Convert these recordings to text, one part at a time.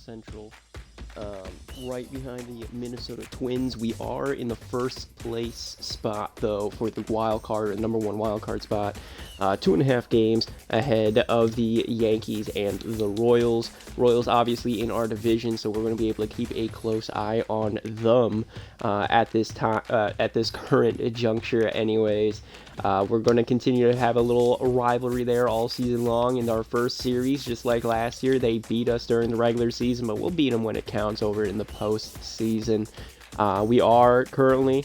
Central, right behind the Minnesota Twins. We are in the first place spot, though, for the wild card, number one wild card spot. 2.5 games ahead of the Yankees and the Royals. Royals obviously in our division, so we're going to be able to keep a close eye on them at this time, at this current juncture. Anyways, we're going to continue to have a little rivalry there all season long. In our first series, just like last year, they beat us during the regular season, but we'll beat them when it counts over in the postseason. We are currently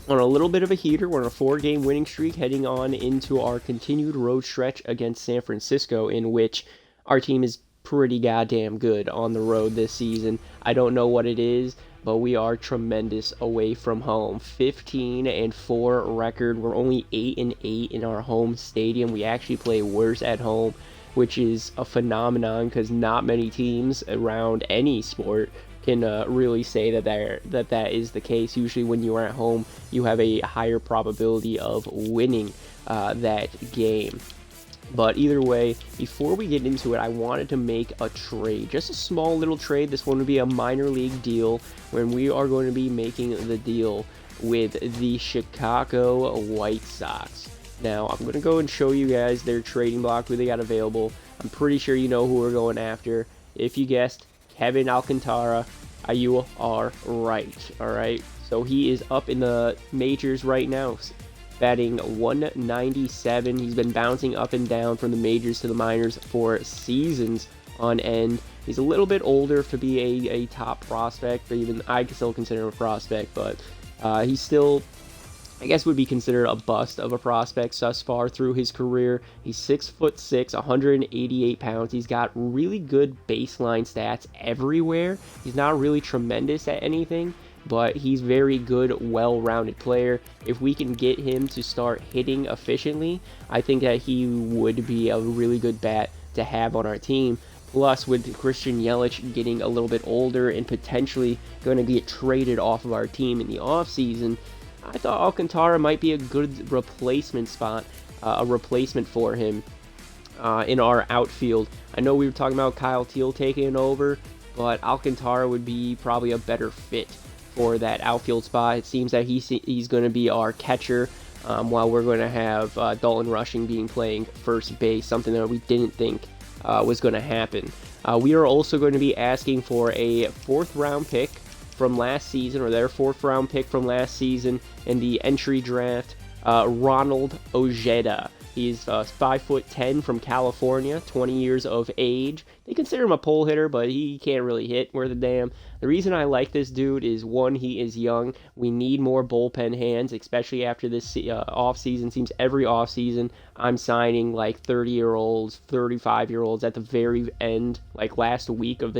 on a little bit of a heater. We're on a 4-game winning streak heading on into our continued road stretch against San Francisco, in which our team is pretty goddamn good on the road this season. I don't know what it is, but we are tremendous away from home. 15-4 record. We're only 8-8 in our home stadium. We actually play worse at home, which is a phenomenon because not many teams around any sport can really say that is the case. Usually when you are at home, you have a higher probability of winning that game. But either way, before we get into it, I wanted to make a trade. Just a small little trade. This one would be a minor league deal when we are going to be making the deal with the Chicago White Sox. Now, I'm going to go and show you guys their trading block, who they got available. I'm pretty sure you know who we're going after. If you guessed, Kevin Alcantara, you are right. All right, so he is up in the majors right now, batting 197. He's been bouncing up and down from the majors to the minors for seasons on end. He's a little bit older to be a top prospect, but even I can still consider him a prospect, but he's still, I guess, would be considered a bust of a prospect thus far through his career. He's 6'6", 188 pounds. He's got really good baseline stats everywhere. He's not really tremendous at anything, but he's very good, well-rounded player. If we can get him to start hitting efficiently, I think that he would be a really good bat to have on our team. Plus, with Christian Yelich getting a little bit older and potentially going to get traded off of our team in the offseason, I thought Alcantara might be a good replacement spot, a replacement for him in our outfield. I know we were talking about Kyle Teel taking over, but Alcantara would be probably a better fit for that outfield spot. It seems that he's going to be our catcher, while we're going to have Dalton Rushing being playing first base, something that we didn't think was going to happen. We are also going to be asking for a 4th-round pick from last season, or their 4th-round pick from last season in the entry draft, Ronald Ojeda. He's 5'10" from California, 20 years of age. They consider him a pole hitter, but he can't really hit worth a damn. The reason I like this dude is, one, he is young. We need more bullpen hands, especially after this offseason. Seems every offseason I'm signing like 30-year-olds, 35-year-olds at the very end, like last week of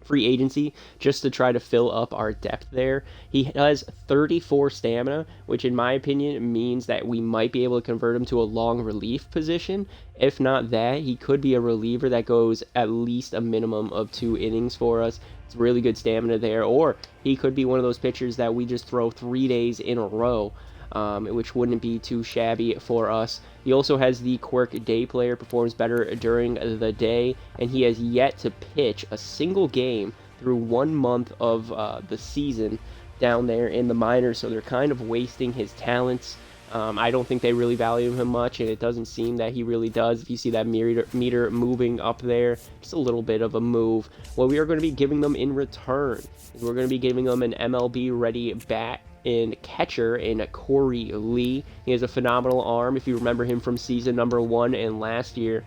free agency, just to try to fill up our depth there. He has 34 stamina, which in my opinion means that we might be able to convert him to a long relief position. If not that, he could be a reliever that goes at least a minimum of 2 innings for us. It's really good stamina there. Or he could be one of those pitchers that we just throw 3 days in a row, which wouldn't be too shabby for us. He also has the quirk day player, performs better during the day, and he has yet to pitch a single game through 1 month of the season down there in the minors, so they're kind of wasting his talents. I don't think they really value him much, and it doesn't seem that he really does. If you see that meter moving up there, just a little bit of a move. What we are going to be giving them in return is we're going to be giving them an MLB-ready bat and catcher in Corey Lee. He has a phenomenal arm, if you remember him from season number 1 and last year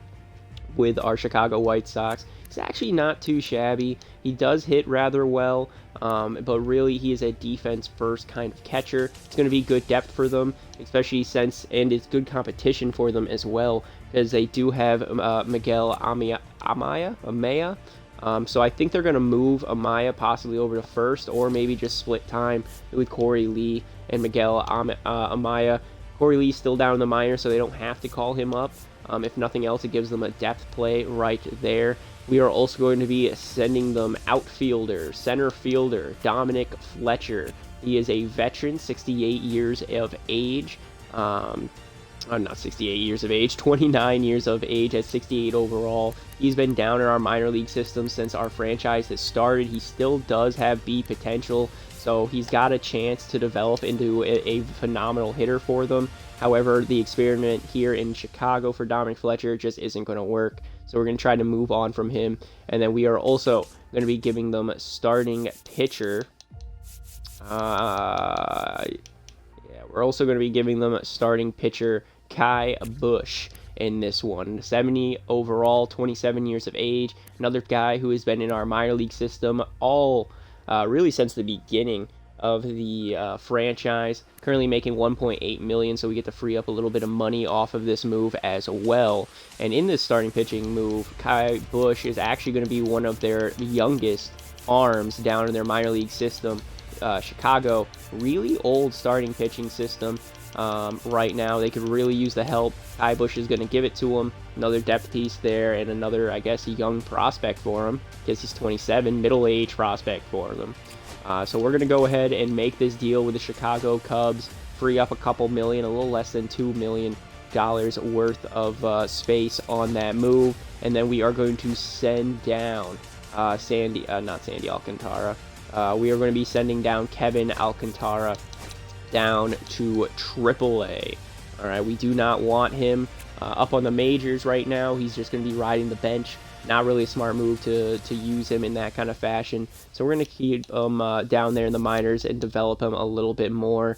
with our Chicago White Sox. He's actually not too shabby. He does hit rather well, but really he is a defense-first kind of catcher. It's going to be good depth for them, especially since, and it's good competition for them as well, because they do have Miguel Amaya. So I think they're going to move Amaya possibly over to first, or maybe just split time with Corey Lee and Miguel Amaya. Corey Lee's still down in the minors, so they don't have to call him up. If nothing else, it gives them a depth play right there. We are also going to be sending them outfielder, center fielder, Dominic Fletcher. He is a veteran, 68 years of age. not 68 years of age, 29 years of age at 68 overall. He's been down in our minor league system since our franchise has started. He still does have B potential, so he's got a chance to develop into a phenomenal hitter for them. However, the experiment here in Chicago for Dominic Fletcher just isn't going to work, so we're going to try to move on from him. And then we are also going to be giving them starting pitcher. We're also going to be giving them starting pitcher Ky Bush in this one. 70 overall, 27 years of age. Another guy who has been in our minor league system really since the beginning of the franchise. Currently making $1.8 million, so we get to free up a little bit of money off of this move as well. And in this starting pitching move, Ky Bush is actually going to be one of their youngest arms down in their minor league system. Chicago, really old starting pitching system right now. They could really use the help. Ky Bush is going to give it to them. Another depth piece there, and another, I guess, a young prospect for him, because he's 27, middle-age prospect for them. So we're going to go ahead and make this deal with the Chicago Cubs, free up a couple million, a little less than $2 million worth of space on that move, and then we are going to send down not Sandy Alcantara. We are going to be sending down Kevin Alcantara down to AAA. All right, we do not want him up on the majors right now. He's just going to be riding the bench. Not really a smart move to use him in that kind of fashion. So we're going to keep him down there in the minors and develop him a little bit more.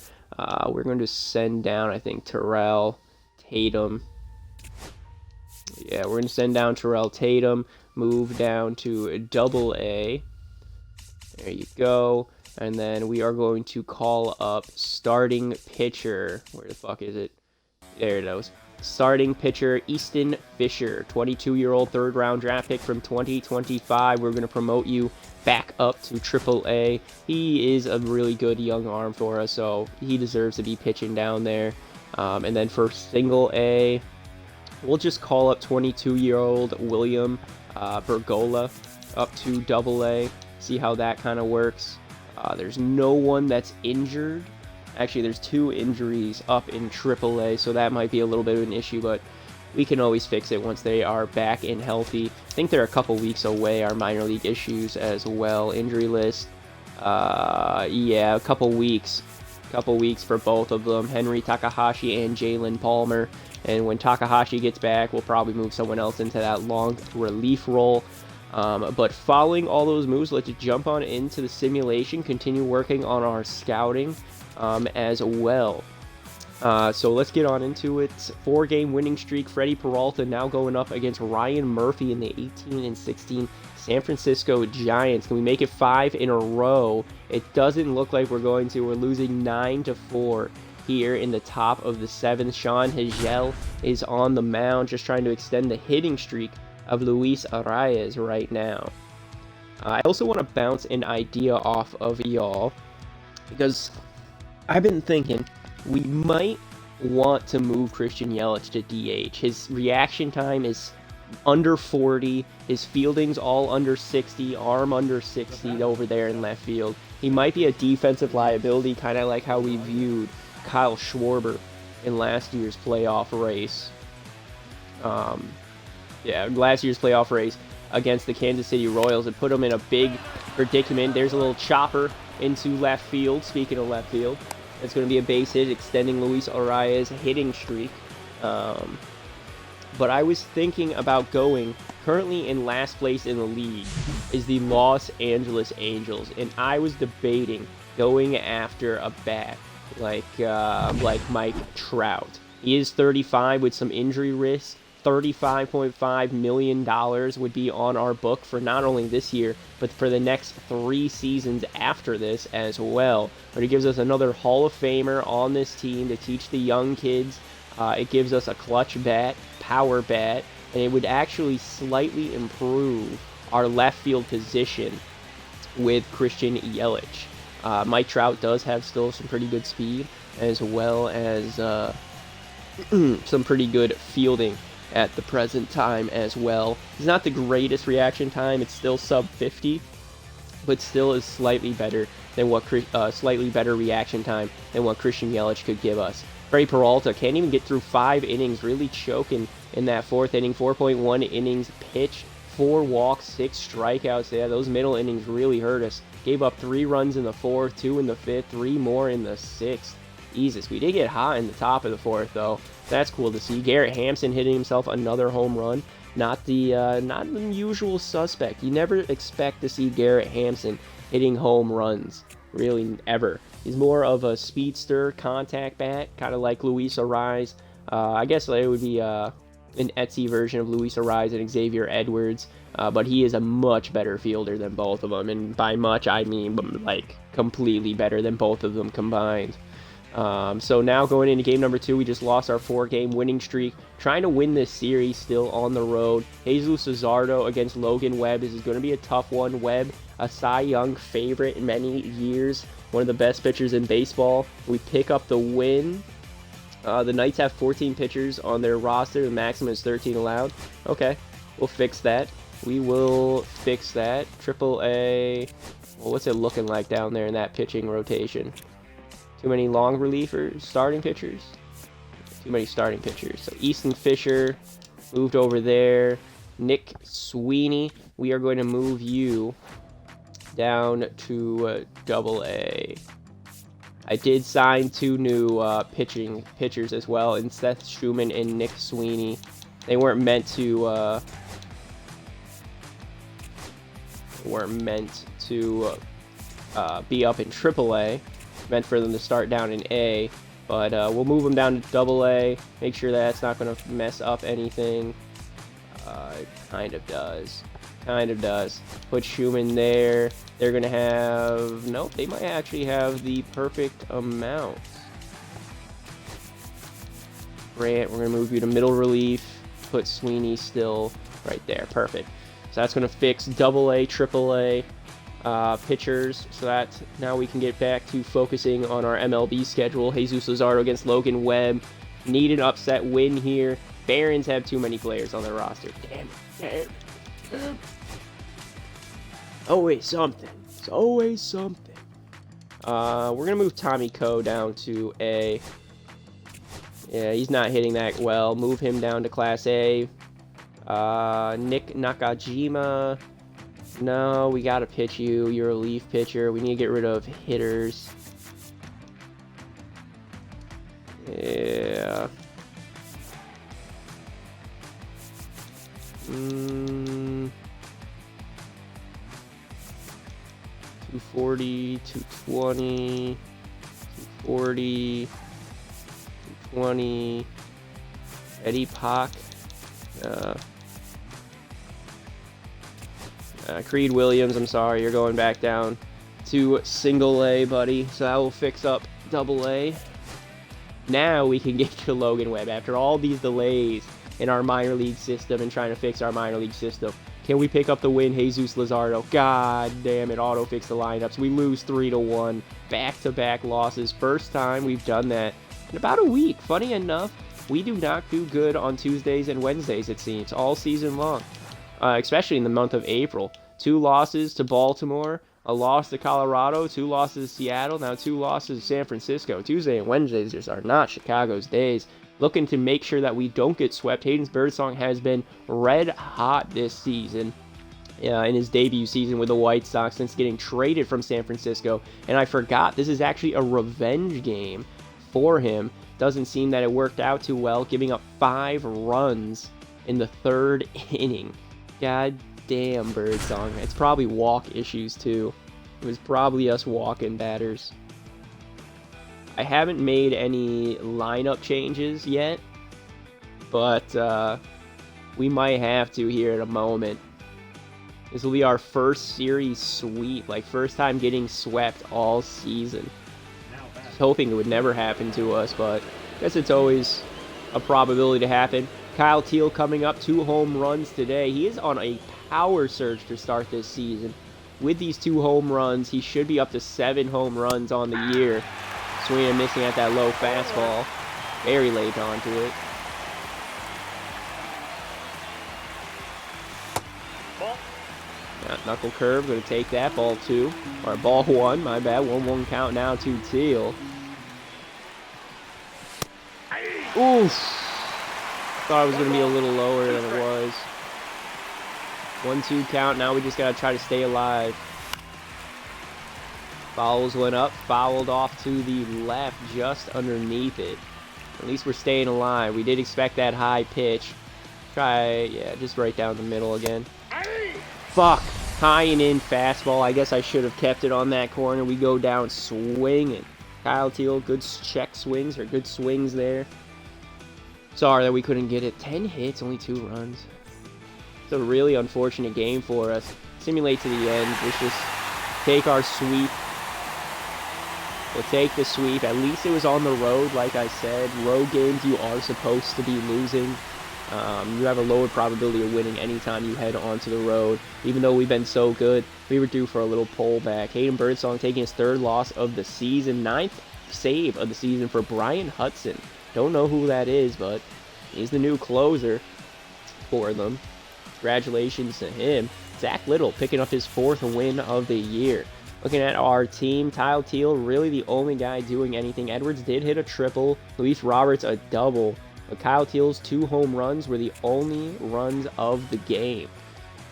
We're going to send down, I think, Terrell Tatum. Yeah, we're going to send down Terrell Tatum. Move down to AA. There you go. And then we are going to call up starting pitcher. Where the fuck is it? There it is. Starting pitcher Easton Fisher, 22-year-old third-round draft pick from 2025. We're going to promote you back up to AAA. He is a really good young arm for us, so he deserves to be pitching down there. And then for single A, we'll just call up 22-year-old William Bergola up to AA. See how that kind of works. There's no one that's injured. Actually, there's 2 injuries up in AAA, so that might be a little bit of an issue, but we can always fix it once they are back and healthy. I think they're a couple weeks away, our minor league issues as well. Injury list, yeah, a couple weeks for both of them, Henry Takahashi and Jalen Palmer. And when Takahashi gets back, we'll probably move someone else into that long relief role. But following all those moves, let's jump on into the simulation, continue working on our scouting as well. So let's get on into it. 4-game winning streak. Freddie Peralta now going up against Ryan Murphy in the 18-16 San Francisco Giants. Can we make it 5 in a row? It doesn't look like we're going to. We're losing 9-4 here in the top of the 7th. Sean Hagel is on the mound, just trying to extend the hitting streak of Luis Arias right now. I also want to bounce an idea off of y'all, because I've been thinking we might want to move Christian Yelich to DH. His reaction time is under 40, his fielding's all under 60, arm under 60 over there in left field. He might be a defensive liability, kind of like how we viewed Kyle Schwarber in last year's playoff race. Last year's playoff race against the Kansas City Royals. It put him in a big predicament. There's a little chopper into left field. Speaking of left field, it's going to be a base hit, extending Luis Arias' hitting streak. But I was thinking about going, currently in last place in the league is the Los Angeles Angels, and I was debating going after a bat like Mike Trout. He is 35 with some injury risk. $35.5 million would be on our book for not only this year, but for the next 3 seasons after this as well. But it gives us another Hall of Famer on this team to teach the young kids. It gives us a clutch bat, power bat, and it would actually slightly improve our left field position with Christian Yelich. Mike Trout does have still some pretty good speed, as well as some pretty good fielding at the present time as well. It's not the greatest reaction time. It's still sub 50, but still is slightly better than what slightly better reaction time than what Christian Yelich could give us. Trey Peralta can't even get through 5 innings, really choking in that 4th inning. 4.1 innings pitched, 4 walks, 6 strikeouts. Yeah, those middle innings really hurt us. Gave up 3 runs in the 4th, 2 in the 5th, 3 more in the 6th. Jesus, we did get hot in the top of the 4th, though. That's cool to see. Garrett Hampson hitting himself another home run. Not the usual suspect. You never expect to see Garrett Hampson hitting home runs, really, ever. He's more of a speedster contact bat, kind of like Luis Arraez. I guess it would be an Etsy version of Luis Arraez and Xavier Edwards, but he is a much better fielder than both of them, and by much I mean like completely better than both of them combined. So now going into game number 2, we just lost our 4-game winning streak. Trying to win this series still on the road. Jesus Luzardo against Logan Webb. This is going to be a tough one. Webb, a Cy Young favorite in many years. One of the best pitchers in baseball. We pick up the win. The Knights have 14 pitchers on their roster. The maximum is 13 allowed. Okay, we'll fix that. We will fix that. Triple A. Well, what's it looking like down there in that pitching rotation? Too many long relievers, starting pitchers. Too many starting pitchers. So Easton Fisher moved over there. Nick Sweeney, we are going to move you down to Double A. I did sign 2 new pitchers as well, in Seth Schumann and Nick Sweeney. They weren't meant to be up in Triple A. Meant for them to start down in A, but we'll move them down to Double A. Make sure that's not going to mess up anything. It kind of does. Put Schumann there. They're going to have... Nope, they might actually have the perfect amount. Grant, we're going to move you to middle relief. Put Sweeney still right there. Perfect. So that's going to fix Double A, Triple A pitchers, so that now we can get back to focusing on our MLB schedule. Jesus Luzardo against Logan Webb. Need an upset win here. Barons have too many players on their roster. Damn it. Always something. It's always something. We're going to move Tommy Koh down to A. Yeah, he's not hitting that well. Move him down to Class A. Nick Nakajima. No, we gotta pitch you. You're a relief pitcher. We need to get rid of hitters. Yeah. 240, 220, 240, 220. Eddie Pock. Creed Williams, I'm sorry, you're going back down to Single A, buddy. So that will fix up Double A. Now we can get to Logan Webb. After all these delays in our minor league system and trying to fix our minor league system, can we pick up the win? Jesus Luzardo. God damn it, auto-fix the lineups. We lose 3-1. Back-to-back losses. First time we've done that in about a week. Funny enough, we do not do good on Tuesdays and Wednesdays, it seems, all season long. Especially in the month of April. 2 losses to Baltimore, a loss to Colorado, 2 losses to Seattle, now 2 losses to San Francisco. Tuesday and Wednesdays just are not Chicago's days. Looking to make sure that we don't get swept. Hayden's Birdsong has been red hot this season. In his debut season with the White Sox since getting traded from San Francisco. And I forgot, this is actually a revenge game for him. Doesn't seem that it worked out too well, giving up 5 runs in the 3rd inning. God damn, Birdsong. It's probably walk issues too. It was probably us walking batters. I haven't made any lineup changes yet, but we might have to here in a moment. This will be our first series sweep, like first time getting swept all season. Just hoping it would never happen to us, but I guess it's always a probability to happen. Kyle Teel coming up, 2 home runs today. He is on a power surge to start this season. With these 2 home runs, he should be up to 7 home runs on the year. Sweeney missing at that low fastball. Very late onto it. Knuckle curve, going to take that. Ball 2. Or ball 1, my bad. 1-1 count now to Teel. Oof. Thought it was going to be a little lower than it was. 1-2 count. Now we just got to try to stay alive. Fouls went up. Fouled off to the left, just underneath it. At least we're staying alive. We did expect that high pitch. Try, yeah, just right down the middle again. Fuck. High and in fastball. I guess I should have kept it on that corner. We go down swinging. Kyle Teel, good check swings, or good swings there. Sorry that we couldn't get it. 10 hits, only 2 runs. It's a really unfortunate game for us. Simulate to the end. Let's just take our sweep. We'll take the sweep. At least it was on the road, like I said. Road games, you are supposed to be losing. You have a lower probability of winning anytime you head onto the road. Even though we've been so good, we were due for a little pullback. Hayden Birdsong taking his 3rd loss of the season. 9th save of the season for Brian Hudson. Don't know who that is, but he's the new closer for them. Congratulations to him. Zach Little picking up his 4th win of the year. Looking at our team, Kyle Teel, really the only guy doing anything. Edwards did hit a triple. Luis Roberts a double. But Kyle Teel's 2 home runs were the only runs of the game.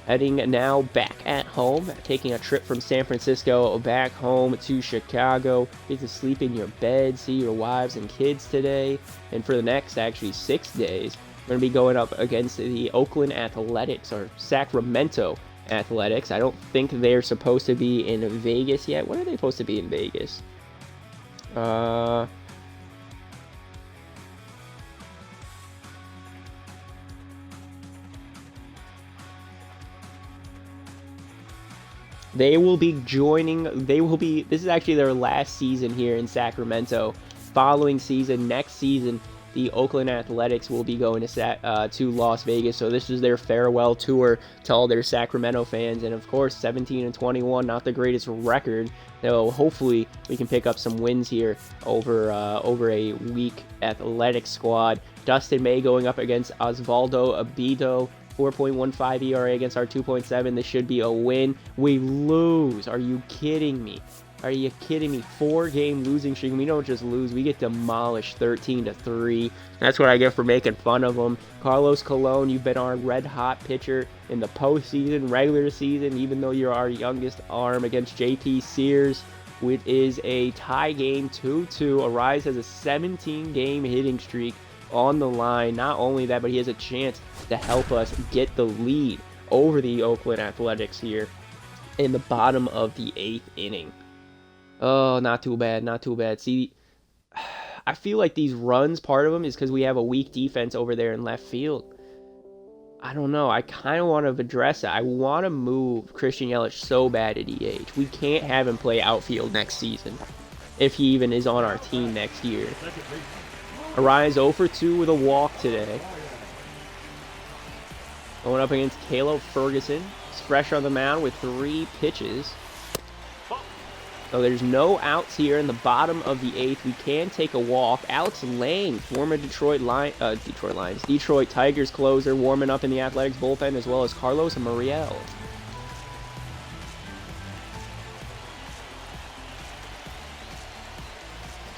Heading now back at home, taking a trip from San Francisco back home to Chicago. Get to sleep in your bed, see your wives and kids today. And for the next, actually, 6 days, we're going to be going up against the Oakland Athletics, or Sacramento Athletics. I don't think they're supposed to be in Vegas yet. When are they supposed to be in Vegas? This is actually their last season here in Sacramento. Following season, next season, the Oakland Athletics will be going to Las Vegas. So this is their farewell tour to all their Sacramento fans. And of course, 17-21, not the greatest record. So hopefully we can pick up some wins here over a weak Athletics squad. Dustin May going up against Osvaldo Abido. 4.15 ERA against our 2.7. This should be a win. We lose. Are you kidding me? Are you kidding me? 4-game losing streak. We don't just lose. We get demolished 13-3. That's what I get for making fun of them. Carlos Colon, you've been our red-hot pitcher in the postseason, regular season, even though you're our youngest arm against JP Sears. It is a tie game, 2-2. Arise has a 17-game hitting streak on the line. Not only that, but he has a chance to help us get the lead over the Oakland Athletics here in the bottom of the 8th inning. Oh, not too bad, not too bad. See, I feel like these runs, part of them is because we have a weak defense over there in left field. I don't know. I kind of want to address it. I want to move Christian Yelich so bad at DH. We can't have him play outfield next season, if he even is on our team next year. Arise 0 for 2 with a walk today. Going up against Caleb Ferguson. He's fresh on the mound with 3 pitches. So there's no outs here in the bottom of the 8th. We can take a walk. Alex Lang, former Detroit Tigers closer, warming up in the Athletics bullpen, as well as Carlos Muriel.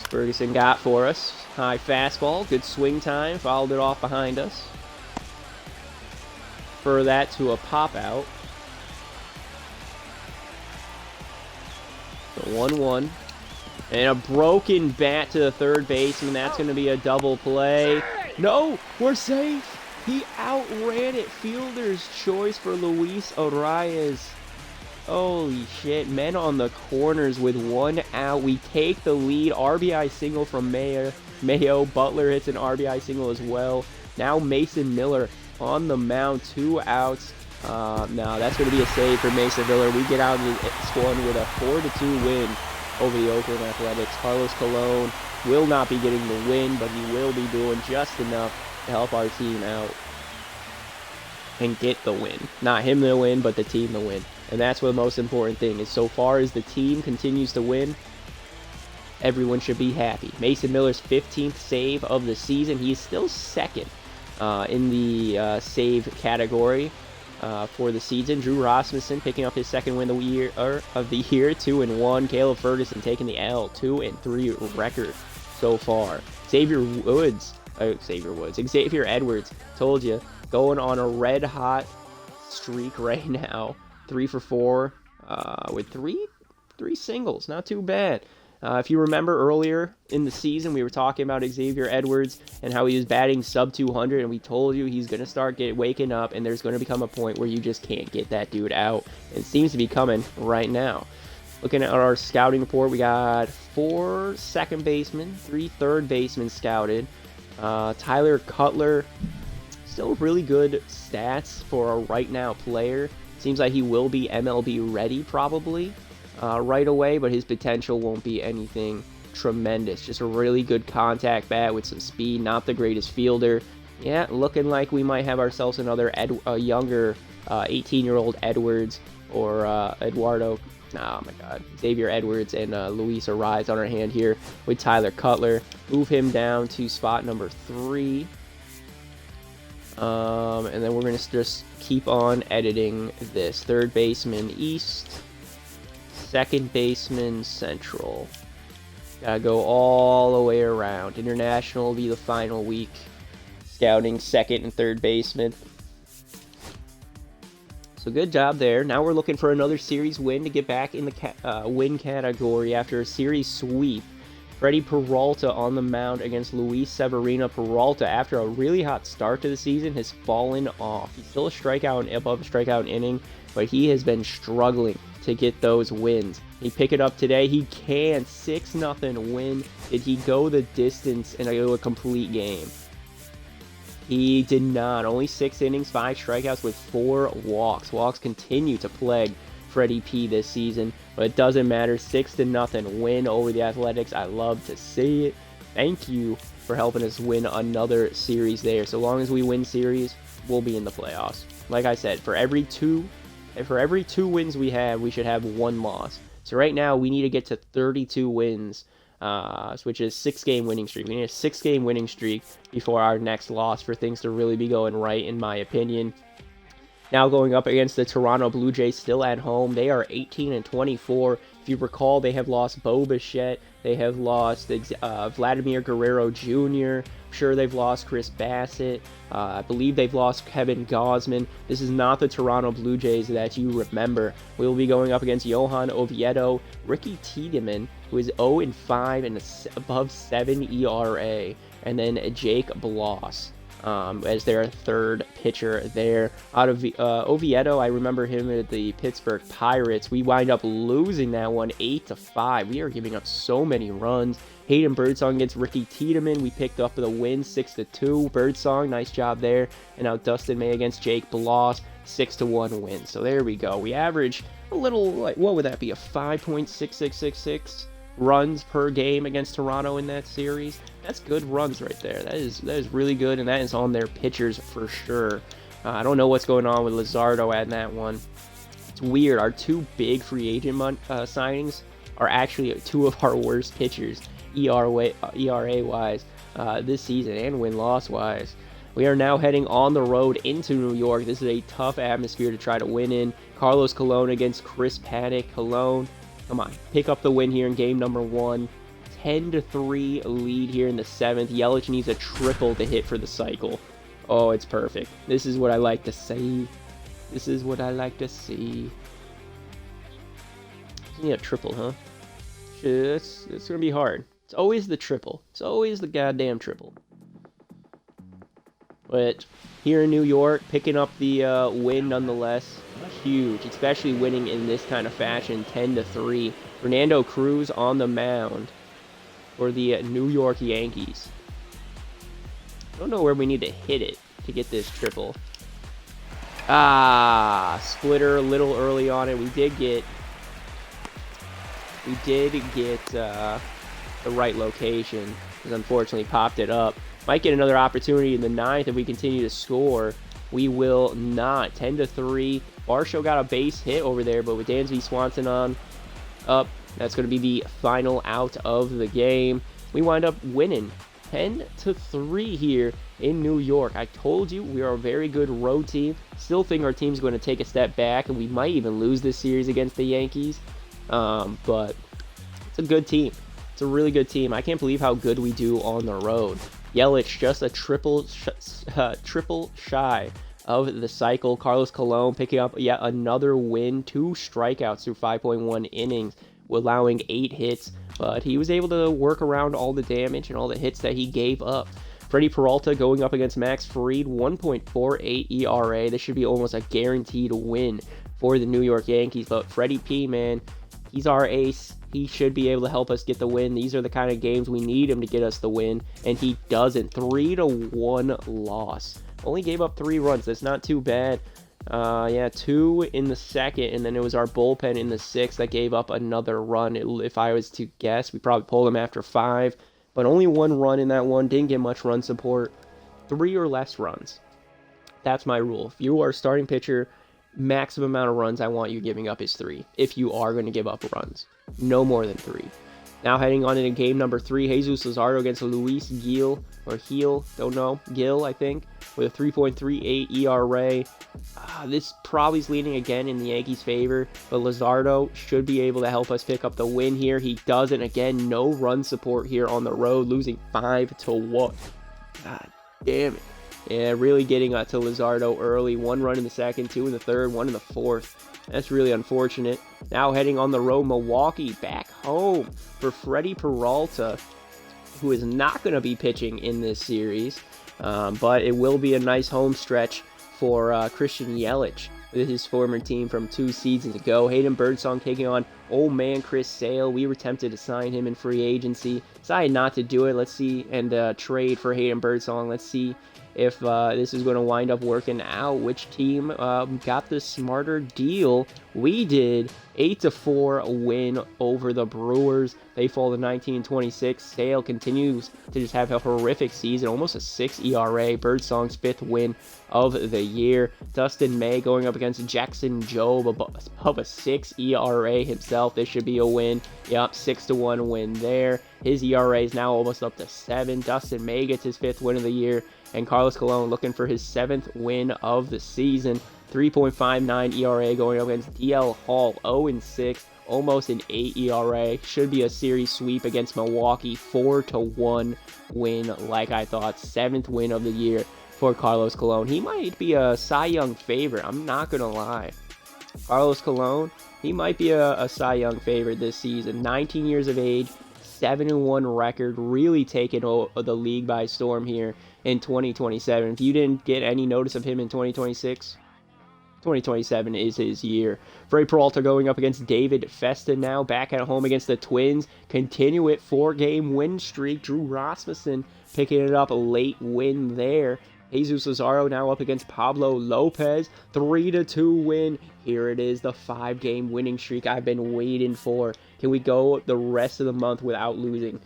Ferguson got for us. High fastball, good swing time, fouled it off behind us. For that to a pop out. So 1-1. And a broken bat to the third baseman. That's going to be a double play. No, we're safe. He outran it. Fielder's choice for Luis Arias. Holy shit. Men on the corners with 1 out. We take the lead. RBI single from Mayo. Butler hits an RBI single as well. Now Mason Miller on the mound. 2 outs. Now that's going to be a save for Mason Miller. We get out of this one with a 4-2 win over the Oakland Athletics. Carlos Colon will not be getting the win, but he will be doing just enough to help our team out and get the win. Not him the win, but the team the win. And that's what the most important thing is. So far as the team continues to win, everyone should be happy. Mason Miller's 15th save of the season. He is still second in the save category for the season. Drew Rasmussen picking up his second win of the year, 2-1. Caleb Ferguson taking the L, 2-3 record so far. Xavier Woods Xavier Woods. Xavier Edwards, told you, going on a red hot streak right now. 3 for 4 with three singles. Not too bad. If you remember earlier in the season, we were talking about Xavier Edwards and how he was batting sub 200, and we told you he's going to start waking up, and there's going to become a point where you just can't get that dude out. It seems to be coming right now. Looking at our scouting report, we got 4 second basemen, 3 third basemen scouted. Tyler Cutler, still really good stats for a right now player. Seems like he will be MLB ready probably right away, but his potential won't be anything tremendous. Just a really good contact bat with some speed, not the greatest fielder. Yeah, looking like we might have ourselves another younger 18-year-old Edwards or Eduardo. Oh my God, Xavier Edwards and Luis Arraez on our hand here with Tyler Cutler. Move him down to spot number 3. And then we're going to just keep on editing this. Third baseman East, second baseman Central. Gotta go all the way around. International will be the final week. Scouting second and third baseman. So good job there. Now we're looking for another series win to get back in the win category after a series sweep. Freddie Peralta on the mound against Luis Severino. Peralta, after a really hot start to the season, has fallen off. He's still a strikeout above a strikeout inning, but he has been struggling to get those wins. He pick it up today. He can. 6-0 win. Did he go the distance in a complete game? He did not. Only 6 innings, 5 strikeouts with 4 walks. Walks continue to plague Freddie P this season, but it doesn't matter. 6-0 win over the Athletics. I love to see it. Thank you for helping us win another series there. So long as we win series, we'll be in the playoffs. Like I said, for every two wins we have, we should have 1 loss. So right now we need to get to 32 wins, which is 6-game winning streak. We need a 6-game winning streak before our next loss for things to really be going right, in my opinion. Now going up against the Toronto Blue Jays, still at home. They are 18-24. If you recall, they have lost Bo Bichette. They have lost Vladimir Guerrero Jr. I'm sure they've lost Chris Bassett. I believe they've lost Kevin Gausman. This is not the Toronto Blue Jays that you remember. We will be going up against Johan Oviedo, Ricky Tiedemann, who is 0-5 and above 7 ERA, and then Jake Bloss as their third pitcher there. Out of Oviedo, I remember him at the Pittsburgh Pirates. We wind up losing that one 8-5. We are giving up so many runs. Hayden Birdsong against Ricky Tiedemann. We picked up the win 6-2. Birdsong, nice job there. And now Dustin May against Jake Bloss, 6-1 win. So there we go. We average a little, like, what would that be? A 5.6666 runs per game against Toronto in that series. That's good runs right there. That is really good, and that is on their pitchers for sure. I don't know what's going on with Luzardo at that one. It's weird. Our 2 big free agent signings are actually 2 of our worst pitchers, ERA-wise, this season, and win-loss-wise. We are now heading on the road into New York. This is a tough atmosphere to try to win in. Carlos Colon against Chris Paddock. Colon, come on, pick up the win here in game number 1. 10-3 lead here in the 7th. Yelich needs a triple to hit for the cycle. Oh, it's perfect. This is what I like to see. This is what I like to see. Need a triple, huh? It's gonna be hard. It's always the triple. It's always the goddamn triple. But here in New York, picking up the win nonetheless. Huge, especially winning in this kind of fashion, 10-3. Fernando Cruz on the mound for the New York Yankees. I don't know where we need to hit it to get this triple. Splitter a little early on it. We did get the right location. Because unfortunately popped it up. Might get another opportunity in the 9th if we continue to score. We will not. 10-3. Varsho got a base hit over there, but with Dansby Swanson on up, that's going to be the final out of the game. We wind up winning 10-3 here in New York. I told you we are a very good road team. Still think our team's going to take a step back, and we might even lose this series against the Yankees. But it's a good team. It's a really good team. I can't believe how good we do on the road. Yelich just a triple shy of the cycle. Carlos Colon picking up yet another win, 2 strikeouts through 5.1 innings, allowing 8 hits, but he was able to work around all the damage and all the hits that he gave up. Freddie Peralta going up against Max Fried, 1.48 ERA. This should be almost a guaranteed win for the New York Yankees, but Freddie P, man, he's our ace. He should be able to help us get the win. These are the kind of games we need him to get us the win, and he doesn't. 3-1 loss. Only gave up 3 runs. That's not too bad. 2 in the second, and then it was our bullpen in the 6th that gave up another run. If I was to guess, we probably pulled him after 5, but only 1 run in that one. Didn't get much run support. 3 or less runs. That's my rule. If you are a starting pitcher, maximum amount of runs I want you giving up is 3. If you are going to give up runs, no more than 3. Now heading on into game number 3, Jesus Luzardo against Luis Gil, don't know, Gil, I think, with a 3.38 ERA. This probably is leaning again in the Yankees' favor, but Luzardo should be able to help us pick up the win here. He doesn't. Again, no run support here on the road, losing 5-1. God damn it. Yeah, really getting to Luzardo early. 1 run in the second, 2 in the third, 1 in the fourth. That's really unfortunate. Now heading on the road, Milwaukee back home for Freddie Peralta, who is not going to be pitching in this series, but it will be a nice home stretch for Christian Yelich with his former team from 2 seasons ago. Hayden Birdsong taking on old man Chris Sale. We were tempted to sign him in free agency. Decided not to do it. Let's see, and trade for Hayden Birdsong. Let's see if this is going to wind up working out. Which team got the smarter deal? We did. 8-4 win over the Brewers. They fall to 19-26. Sale continues to just have a horrific season, almost a 6 ERA. Birdsong's 5th win of the year. Dustin May going up against Jackson Jobe above a 6 ERA himself. This should be a win. Yep, 6-1 win there. His ERA is now almost up to 7. Dustin May gets his 5th win of the year. And Carlos Colon looking for his 7th win of the season. 3.59 ERA going up against DL Hall, 0-6, almost an 8 ERA. Should be a series sweep against Milwaukee, 4-1 win, like I thought. 7th win of the year for Carlos Colon. He might be a Cy Young favorite, I'm not going to lie. Carlos Colon, he might be a Cy Young favorite this season. 19 years of age, 7-1 record, really taking the league by storm here in 2027. If you didn't get any notice of him in 2026, 2027 is his year. Freddie Peralta going up against David Festa now, back at home against the Twins. Continue it, 4-game win streak. Drew Rasmussen picking it up, a late win there. Jesus Luzardo now up against Pablo Lopez, 3-2 win. Here it is, the 5-game winning streak I've been waiting for. Can we go the rest of the month without losing?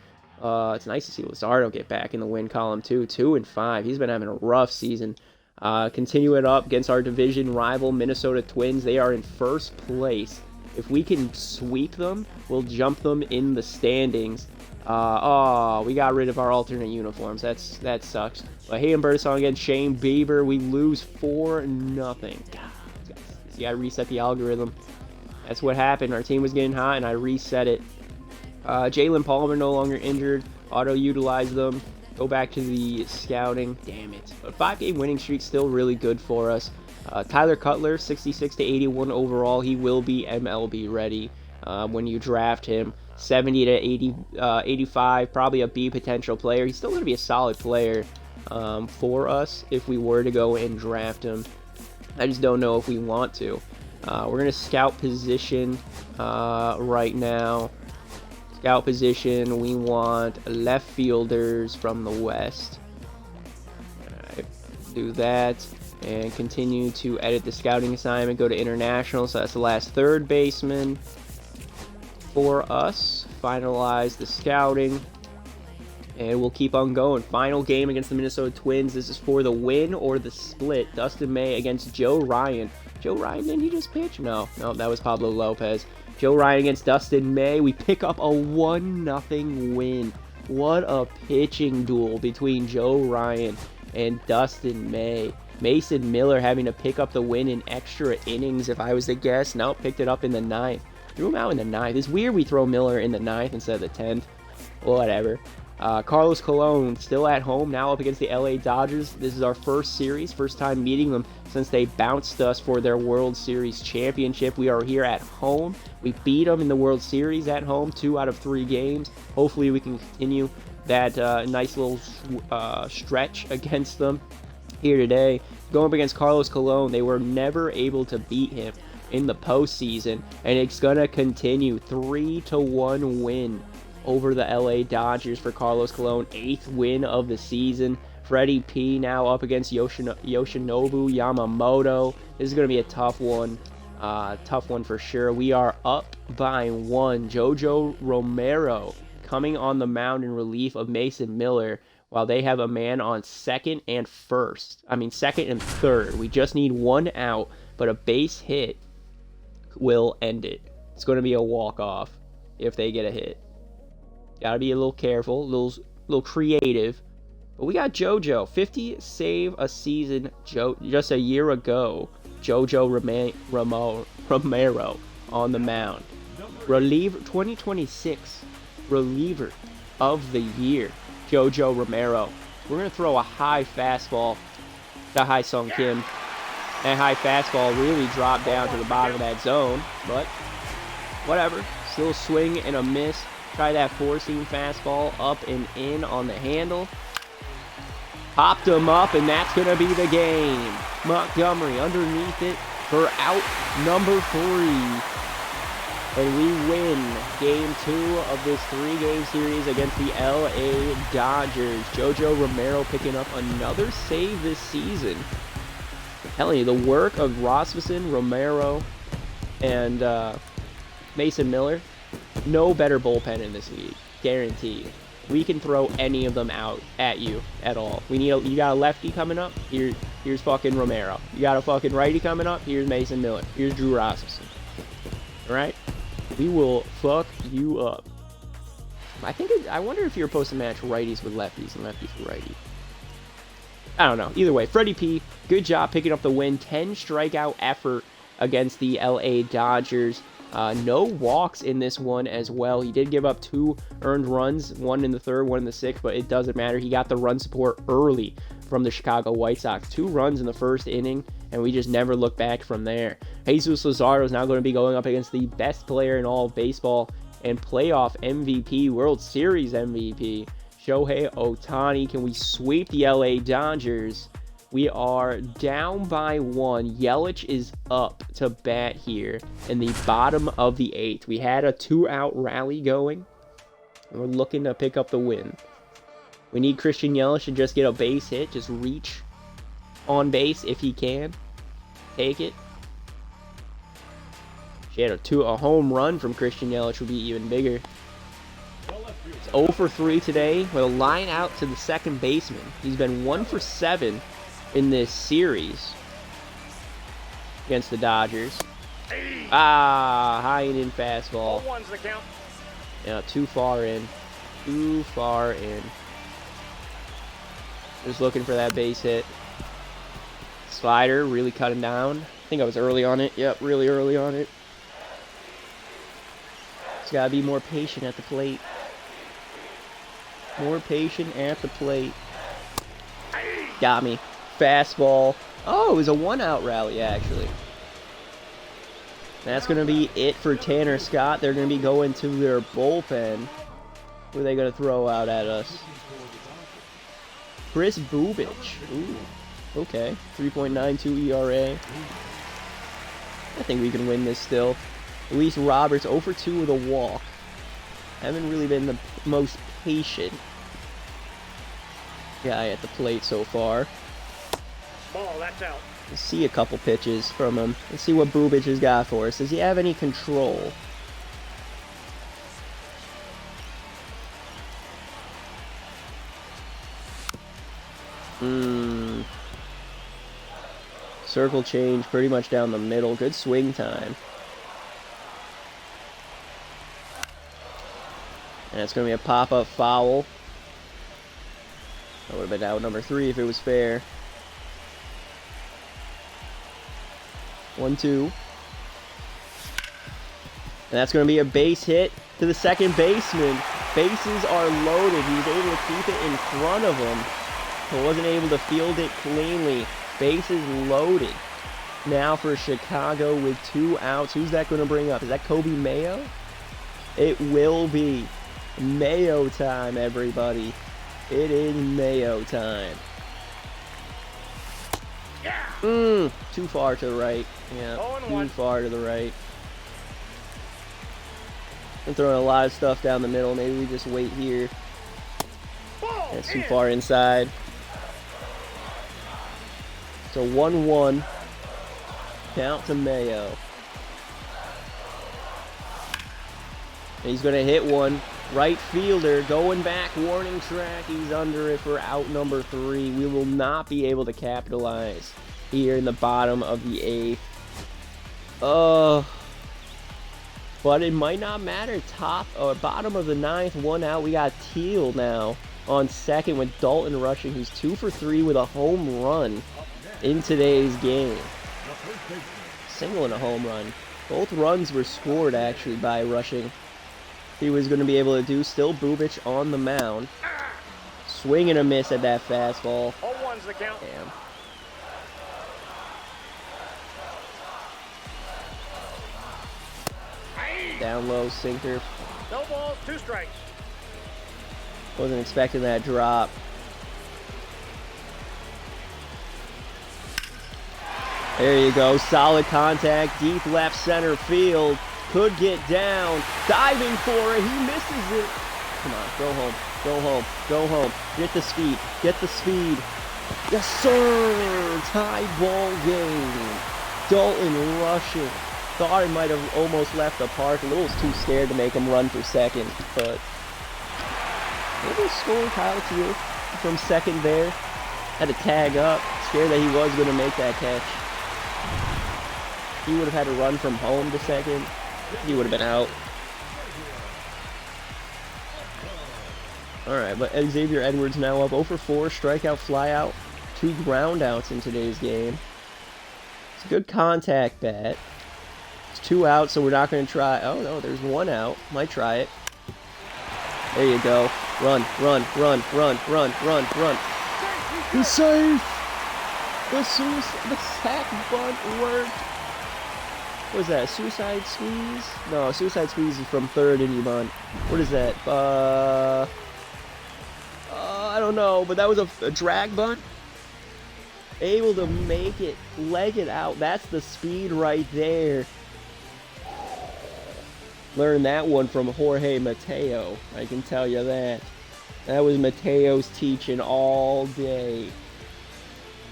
It's nice to see Luzardo get back in the win column too. 2-5. He's been having a rough season. Continue it up against our division rival Minnesota Twins. They are in first place. If we can sweep them, we'll jump them in the standings. We got rid of our alternate uniforms. That sucks. But Hayden Birdsong against Shane Bieber. We lose 4-0. God, see, I reset the algorithm. That's what happened. Our team was getting hot, and I reset it. Jalen Palmer no longer injured. Auto-utilize them. Go back to the scouting. Damn it. But 5-game winning streak still really good for us. Tyler Cutler, 66-81 overall. He will be MLB ready when you draft him. 70-85, probably a B potential player. He's still going to be a solid player for us if we were to go and draft him. I just don't know if we want to. We're going to scout position right now. Scout position, we want left fielders from the West. Alright, do that and continue to edit the scouting assignment. Go to international, so that's the last third baseman for us. Finalize the scouting, and we'll keep on going. Final game against the Minnesota Twins. This is for the win or the split. Dustin May against Joe Ryan. Joe Ryan, didn't he just pitch? No, that was Pablo Lopez. Joe Ryan against Dustin May. We pick up a 1-0 win. What a pitching duel between Joe Ryan and Dustin May. Mason Miller having to pick up the win in extra innings, if I was to guess. Nope, picked it up in the 9th. Threw him out in the 9th. It's weird we throw Miller in the 9th instead of the 10th. Whatever. Carlos Colon still at home, now up against the LA Dodgers. This is our first series, first time meeting them since they bounced us for their World Series championship. We are here at home. We beat them in the World Series at home, 2 out of 3 games. Hopefully we can continue that nice little stretch against them here today. Going up against Carlos Colon, they were never able to beat him in the postseason, and it's going to continue. 3-1 win over the LA Dodgers for Carlos Colon, 8th win of the season. Freddie P now up against Yoshinobu Yamamoto. This is going to be a tough one for sure. We are up by 1. Jojo Romero coming on the mound in relief of Mason Miller, while they have a man on second and third. We just need 1 out, but a base hit will end it. It's going to be a walk-off if they get a hit. Gotta be a little careful, a little creative. But we got JoJo, 50 save a season just a year ago. JoJo Romero on the mound. 2026 reliever of the year, JoJo Romero. We're going to throw a high fastball to Ha-Seong Kim. That high fastball really dropped down to the bottom of that zone, but whatever. Still swing and a miss. Try that 4-seam fastball up and in on the handle. Popped him up, and that's going to be the game. Montgomery underneath it for out number 3. And we win game 2 of this 3-game series against the LA Dodgers. JoJo Romero picking up another save this season. I'm telling you, the work of Rasmussen, Romero, and Mason Miller, no better bullpen in this league, guaranteed. We can throw any of them out at you at all. You got a lefty coming up, here's fucking Romero. You got a fucking righty coming up, here's Mason Miller. Here's Drew Rasmussen. Alright? We will fuck you up. I wonder if you're supposed to match righties with lefties and lefties with righties. I don't know. Either way, Freddie P, good job picking up the win. 10 strikeout effort against the LA Dodgers. No walks in this one as well. He did give up 2 earned runs, 1 in the 3rd, 1 in the 6th, but it doesn't matter. He got the run support early from the Chicago White Sox. 2 runs in the 1st inning, and we just never looked back from there. Jesus Luzardo is now going to be going up against the best player in all of baseball and playoff MVP, World Series MVP, Shohei Ohtani. Can we sweep the LA Dodgers? We are down by 1. Yelich is up to bat here in the bottom of the 8th. We had a 2-out rally going, and we're looking to pick up the win. We need Christian Yelich to just get a base hit, just reach on base if he can. Take it. She had a home run from Christian Yelich would be even bigger. It's 0 for 3 today with a line out to the second baseman. He's been 1 for 7 in this series against the Dodgers. High and in fastball. Yeah, too far in. Just looking for that base hit. Slider really cutting down. I think I was early on it. Yep, really early on it. Just gotta be more patient at the plate. More patient at the plate. Got me. Fastball. Oh, it was a 1-out rally, actually. That's going to be it for Tanner Scott. They're going to be going to their bullpen. Who are they going to throw out at us? Chris Bubich. Ooh, okay. 3.92 ERA. I think we can win this still. Luis Roberts 0 for 2 with a walk. Haven't really been the most patient guy at the plate so far. Ball, that's out. Let's see a couple pitches from him. Let's see what Bubich has got for us. Does he have any control? Circle change pretty much down the middle. Good swing time. And it's going to be a pop-up foul. That would have been out number 3 if it was fair. 1-2. And that's going to be a base hit to the second baseman. Bases are loaded. He was able to keep it in front of him, but wasn't able to field it cleanly. Bases loaded. Now for Chicago with 2 outs. Who's that going to bring up? Is that Kobe Mayo? It will be Mayo time, everybody. It is Mayo time. Yeah. Too far to the right. Yeah, too far to the right. I'm throwing a lot of stuff down the middle. Maybe we just wait here. That's too far inside. So 1-1. Count to Mayo. And he's going to hit one. Right fielder going back. Warning track. He's under it for out number 3. We will not be able to capitalize here in the bottom of the 8th. But it might not matter. Top or bottom of the 9th, 1 out. We got Teal now on second with Dalton rushing, who's 2 for 3 with a home run in today's game. Single and a home run. Both runs were scored actually by rushing. He was going to be able to do. Still Bubic on the mound. Swing and a miss at that fastball. 0-1's the count. Damn. Down low sinker. No balls, 2 strikes. Wasn't expecting that drop. There you go. Solid contact. Deep left center field. Could get down. Diving for it. He misses it. Come on. Go home. Go home. Go home. Get the speed. Get the speed. Yes, sir. Tie ball game. Dalton rushing. Thought he might have almost left the park. A little too scared to make him run for second, but maybe scoring Kyle Teal from second there. Had to tag up. Scared that he was going to make that catch. He would have had to run from home to second. He would have been out. Alright, but Xavier Edwards now up 0 for 4. Strikeout, flyout. 2 groundouts in today's game. It's a good contact bat. 2 outs, so we're not going to try. Oh, no, there's 1 out. Might try it. There you go. Run, run, run, run, run, run, run. He's safe! The sack bunt worked. What is that? Suicide squeeze? No, suicide squeeze is from third inning bunt. What is that? I don't know, but that was a drag bunt. Able to make it, leg it out. That's the speed right there. Learned that one from Jorge Mateo. I can tell you that. That was Mateo's teaching all day.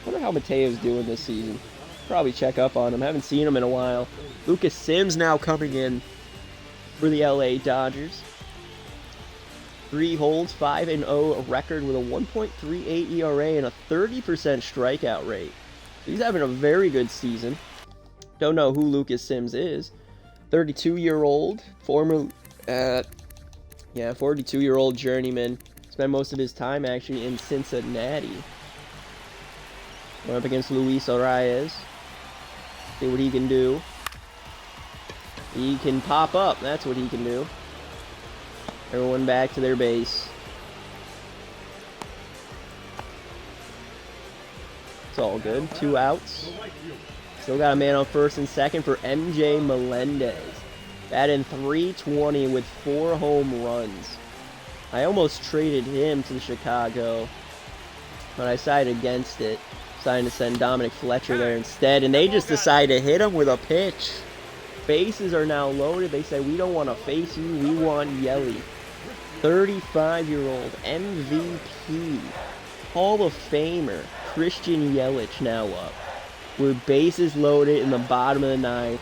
Wonder how Mateo's doing this season. Probably check up on him. Haven't seen him in a while. Lucas Sims now coming in for the LA Dodgers. 3 holds, 5-0, a record with a 1.38 ERA and a 30% strikeout rate. He's having a very good season. Don't know who Lucas Sims is. 32-year-old, former, 42-year-old journeyman. Spent most of his time actually in Cincinnati. Going up against Luis Arias. See what he can do. He can pop up. That's what he can do. Everyone back to their base. It's all good. 2 outs. Still got a man on first and second for MJ Melendez. Batting .320 with 4 home runs. I almost traded him to Chicago, but I decided against it. Decided to send Dominic Fletcher there instead, and they just decided to hit him with a pitch. Bases are now loaded. They say, we don't want to face you, we want Yelly. 35-year-old MVP, Hall of Famer, Christian Yelich now up. With bases loaded in the bottom of the 9th.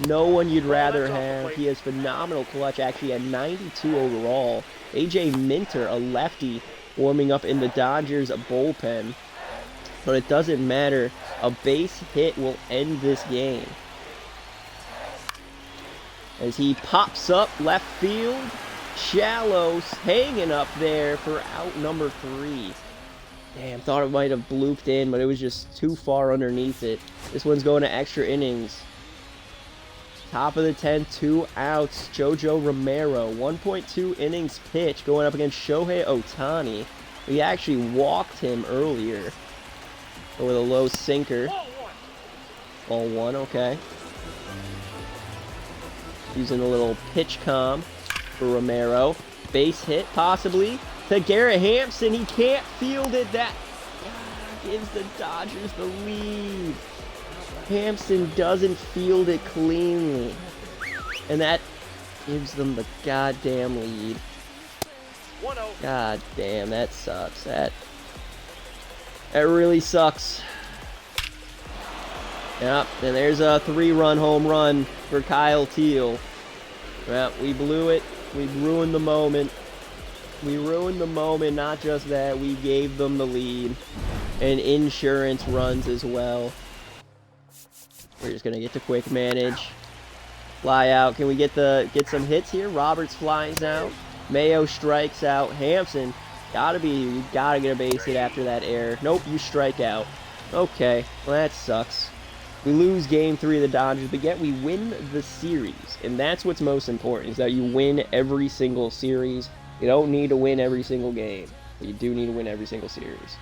No one you'd rather have. He has phenomenal clutch, actually at 92 overall. AJ Minter, a lefty, warming up in the Dodgers bullpen. But it doesn't matter. A base hit will end this game. As he pops up left field. Shallow hanging up there for out number 3. Damn, thought it might have blooped in, but it was just too far underneath it. This one's going to extra innings. Top of the 10th, 2 outs. Jojo Romero, 1.2 innings pitch, going up against Shohei Ohtani. We actually walked him earlier with a low sinker. Ball one, okay. Using a little pitch calm for Romero. Base hit, possibly, to Garrett Hampson. He can't field it. That gives the Dodgers the lead. Hampson doesn't field it cleanly. And that gives them the goddamn lead. 1-0. God damn, that sucks. That really sucks. Yep, and there's a 3-run home run for Kyle Teel. Well, we blew it. We ruined the moment. We ruined the moment. Not just that, we gave them the lead. And insurance runs as well. We're just gonna get to quick manage. Fly out. Can we get some hits here? Roberts flies out. Mayo strikes out. Hampson, you gotta get a base hit after that error. Nope, you strike out. Okay, well that sucks. We lose game 3 of the Dodgers, but yet we win the series. And that's what's most important, is that you win every single series. You don't need to win every single game, but you do need to win every single series.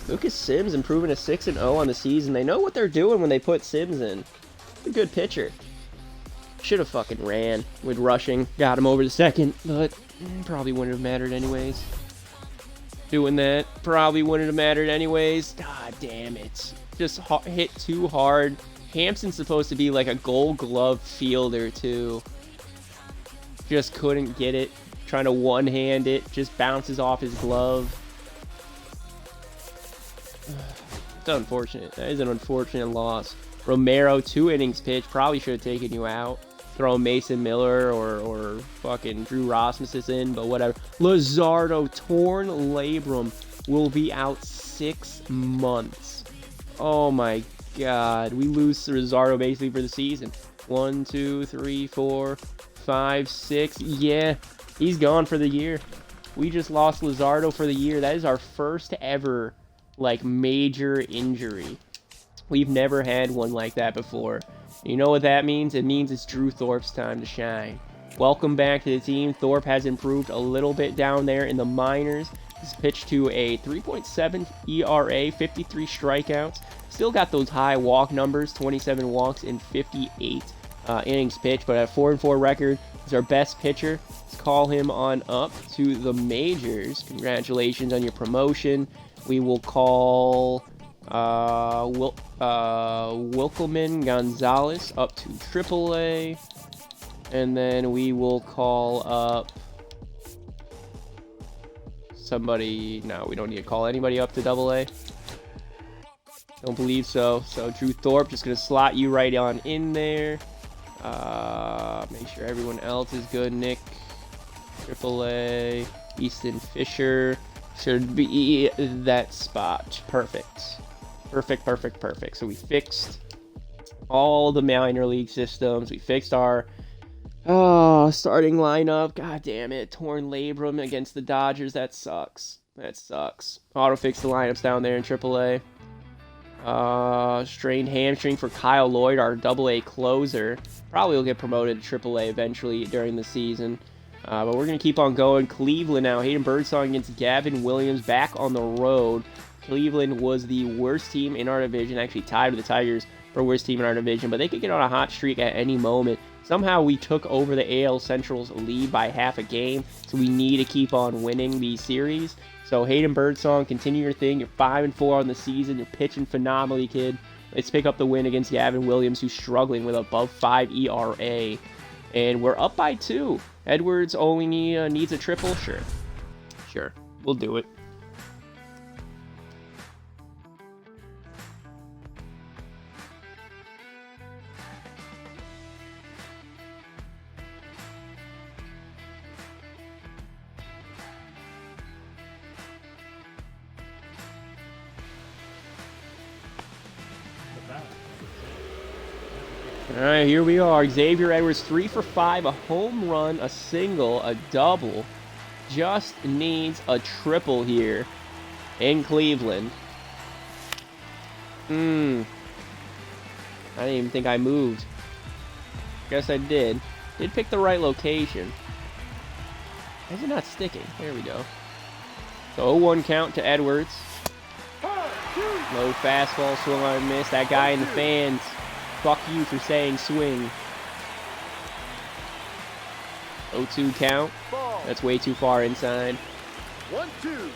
Lucas Sims improving to 6-0 on the season. They know what they're doing when they put Sims in. He's a good pitcher. Should have fucking ran with rushing. Got him over to second, but probably wouldn't have mattered anyways. Doing that probably wouldn't have mattered anyways. God damn it. Just hit too hard. Hampson's supposed to be like a Gold Glove fielder too. Just couldn't get it. Trying to one-hand it. Just bounces off his glove. It's unfortunate. That is an unfortunate loss. Romero, 2 innings pitch. Probably should have taken you out. Throw Mason Miller or fucking Drew Rasmussen in, but whatever. Luzardo, torn labrum, will be out 6 months. Oh my god. We lose Luzardo basically for the season. 1, 2, 3, 4, 5, 6. Yeah, he's gone for the year. We just lost Luzardo for the year. That is our first ever like major injury. We've never had one like that before. You know what that means? It means it's Drew Thorpe's time to shine. Welcome back to the team. Thorpe has improved a little bit down there in the minors. He's pitched to a 3.7 ERA, 53 strikeouts. Still got those high walk numbers, 27 walks in 58 innings pitched, but at 4-4 record, he's our best pitcher. Let's call him on up to the majors. Congratulations on your promotion. We will call Wilkelman Gonzalez up to AAA. And then we will call up somebody. No, we don't need to call anybody up to AA. Don't believe so. So Drew Thorpe, just going to slot you right on in there. Make sure everyone else is good. Nick, AAA. Easton Fisher should be that spot. Perfect. Perfect. So we fixed all the minor league systems. We fixed our starting lineup. God damn it. Torn labrum against the Dodgers. That sucks. Auto fix the lineups down there in AAA. Strained hamstring for Kyle Lloyd, our AA closer. Probably will get promoted to AAA eventually during the season. But we're going to keep on going. Cleveland now. Hayden Birdsong against Gavin Williams back on the road. Cleveland was the worst team in our division. Actually tied with the Tigers for worst team in our division. But they could get on a hot streak at any moment. Somehow we took over the AL Central's lead by half a game. So we need to keep on winning these series. So Hayden Birdsong, continue your thing. You're 5-4 on the season. You're pitching phenomenally, kid. Let's pick up the win against Gavin Williams, who's struggling with above 5 ERA. And we're up by 2. Edwards only needs a triple? Sure. We'll do it. All right, here we are. Xavier Edwards, 3 for 5, a home run, a single, a double. Just needs a triple here in Cleveland. I didn't even think I moved. Guess I did. Did pick the right location. Why is it not sticking? There we go. So 0-1 count to Edwards. Low fastball, swing on and miss. That guy in the fans. Fuck you for saying swing. 0-2 count. That's way too far inside. 1-2.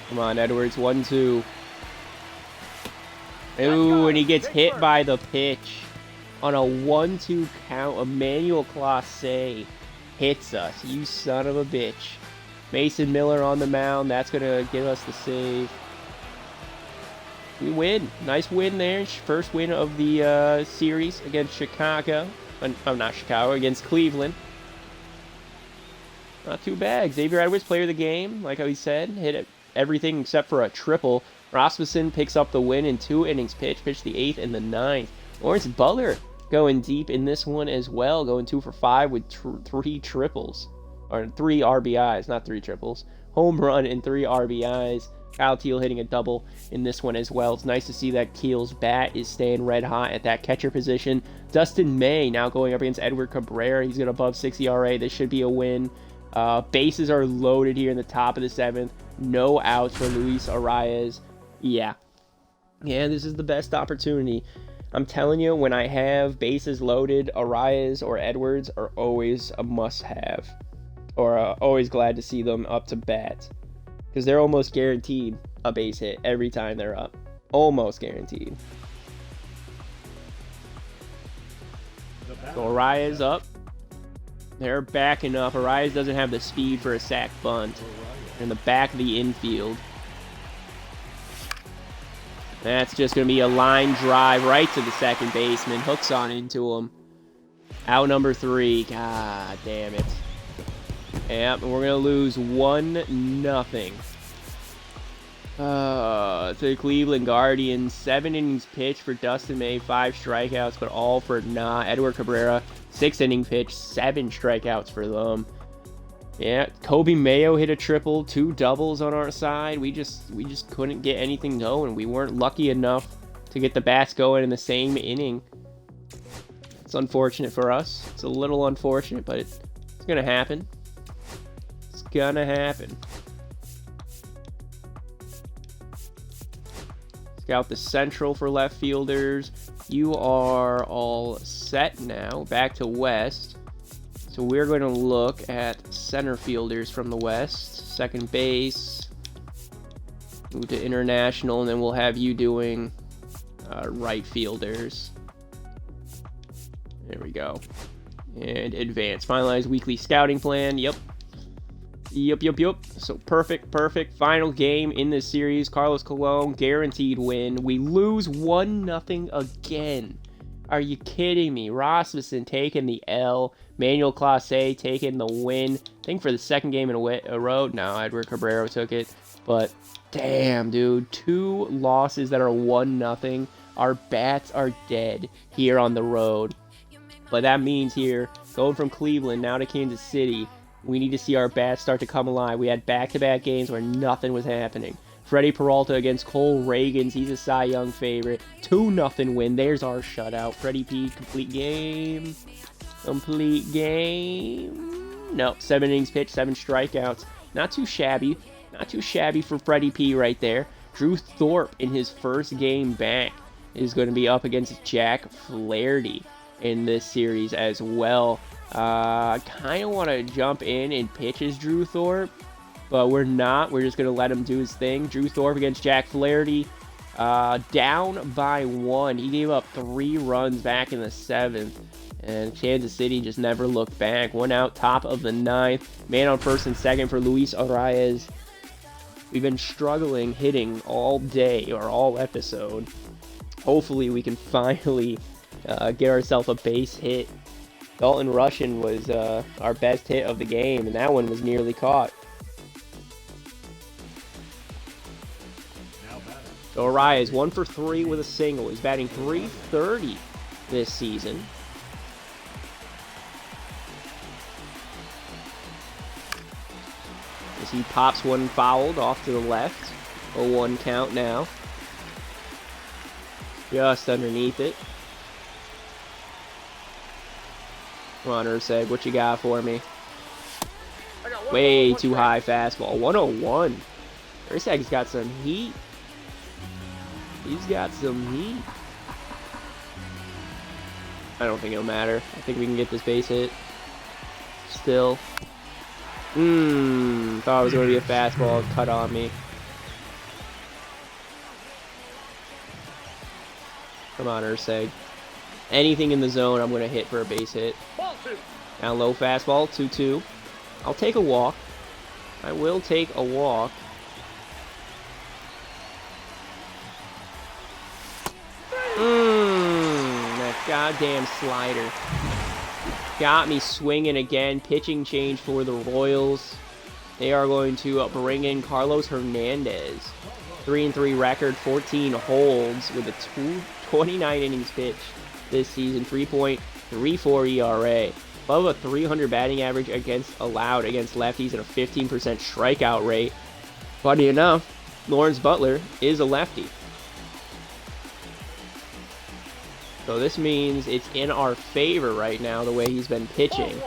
Come on, Edwards. 1-2. Ooh, and he gets hit by the pitch. On a 1-2 count, Emmanuel Clase hits us. You son of a bitch. Mason Miller on the mound. That's going to give us the save. We win. Nice win there. First win of the series against Chicago. Not Chicago, against Cleveland. Not too bad. Xavier Edwards, player of the game. Like how he said, hit everything except for a triple. Rasmussen picks up the win in 2 innings pitched. Pitched the 8th and the 9th. Lawrence Butler going deep in this one as well. Going 2 for 5 with 3 triples. Or 3 RBIs, not 3 triples. Home run and 3 RBIs. Kyle Teel hitting a double in this one as well. It's nice to see that Keel's bat is staying red hot at that catcher position. Dustin May now going up against Edward Cabrera. He's got above 6 ERA. This should be a win. Bases are loaded here in the top of the 7th. No outs for Luis Arias. Yeah, this is the best opportunity. I'm telling you, when I have bases loaded, Arias or Edwards are always a must-have. Or always glad to see them up to bat. Because they're almost guaranteed a base hit every time they're up. Almost guaranteed. So Arias up. They're backing up. Arias doesn't have the speed for a sac bunt. In the back of the infield. That's just going to be a line drive right to the second baseman. Hooks on into him. Out number 3. God damn it. Yep, and we're going to lose 1-0. To the Cleveland Guardians. 7 innings pitched for Dustin May. 5 strikeouts, but all for Edward Cabrera. 6 inning pitch. 7 strikeouts for them. Yeah, Kobe Mayo hit a triple. 2 doubles on our side. We just couldn't get anything going. We weren't lucky enough to get the bats going in the same inning. It's unfortunate for us. It's a little unfortunate, but it's going to happen. Gonna happen. Scout the central for left fielders. You are all set now. Back to west. So we're going to look at center fielders from the west. Second base. Move to international, and then we'll have you doing right fielders. There we go. And advance. Finalize weekly scouting plan. Yep. So perfect. Final game in this series. Carlos Colon, guaranteed win. We lose 1-0 again. Are you kidding me? Rasmussen taking the L. Manuel Clase taking the win. I think for the second game in a row. No, Edward Cabrera took it. But damn, dude. 2 losses that are 1-0. Our bats are dead here on the road. But that means here, going from Cleveland now to Kansas City, we need to see our bats start to come alive. We had back-to-back games where nothing was happening. Freddie Peralta against Cole Reagans. He's a Cy Young favorite. 2-0 win. There's our shutout. Freddie P, complete game. No, 7 innings pitched, 7 strikeouts. Not too shabby. Not too shabby for Freddie P right there. Drew Thorpe in his first game back is going to be up against Jack Flaherty in this series as well. I kind of want to jump in and pitch as Drew Thorpe, but we're not. We're just going to let him do his thing. Drew Thorpe against Jack Flaherty. Down by 1. He gave up 3 runs back in the 7th, and Kansas City just never looked back. 1 out, top of the 9th. Man on first and second for Luis Arias. We've been struggling hitting all day or all episode. Hopefully we can finally get ourselves a base hit. Dalton Rushing was our best hit of the game, and that one was nearly caught. So Arraez is 1 for 3 with a single. He's batting .330 this season. As he pops one fouled off to the left. A 1 count now. Just underneath it. Come on, Urseg, what you got for me? Way too high fastball. 101. Urseg's got some heat. He's got some heat. I don't think it'll matter. I think we can get this base hit. Still. Thought it was going to be a fastball cut on me. Come on, Urseg. Anything in the zone, I'm going to hit for a base hit. Down low fastball, 2-2. I'll take a walk. I will take a walk. That goddamn slider. Got me swinging again. Pitching change for the Royals. They are going to bring in Carlos Hernandez. 3-3 record, 14 holds with a 29 innings pitched this season. 3.34 ERA. Above a 300 batting average allowed against lefties and a 15% strikeout rate. Funny enough, Lawrence Butler is a lefty. So this means it's in our favor right now, the way he's been pitching.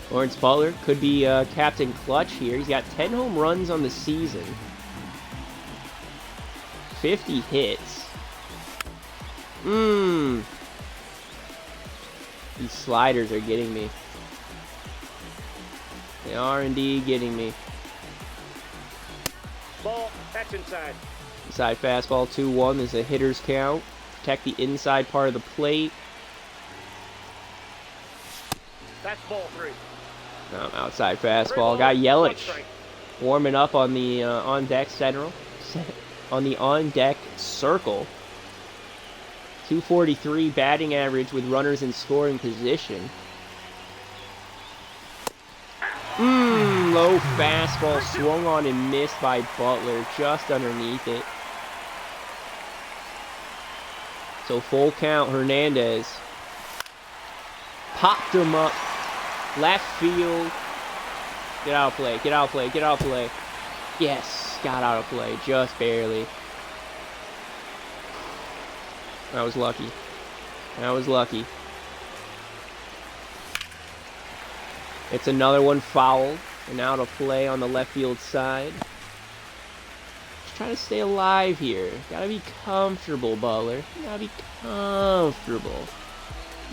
Lawrence Butler could be Captain Clutch here. He's got 10 home runs on the season. 50 hits. These sliders are getting me. They are indeed getting me. Ball, that's inside. Inside fastball, 2-1 is a hitter's count. Protect the inside part of the plate. That's ball 3. Outside fastball. Got Yelich warming up on the on-deck central. On the on-deck circle. 243 batting average with runners in scoring position. Low fastball swung on and missed by Butler just underneath it. So full count, Hernandez. Popped him up. Left field. Get out of play, get out of play, get out of play. Yes, got out of play, just barely. I was lucky. I was lucky. It's another one fouled and out of play on the left field side. Just trying to stay alive here. Gotta be comfortable, Butler. Gotta be comfortable.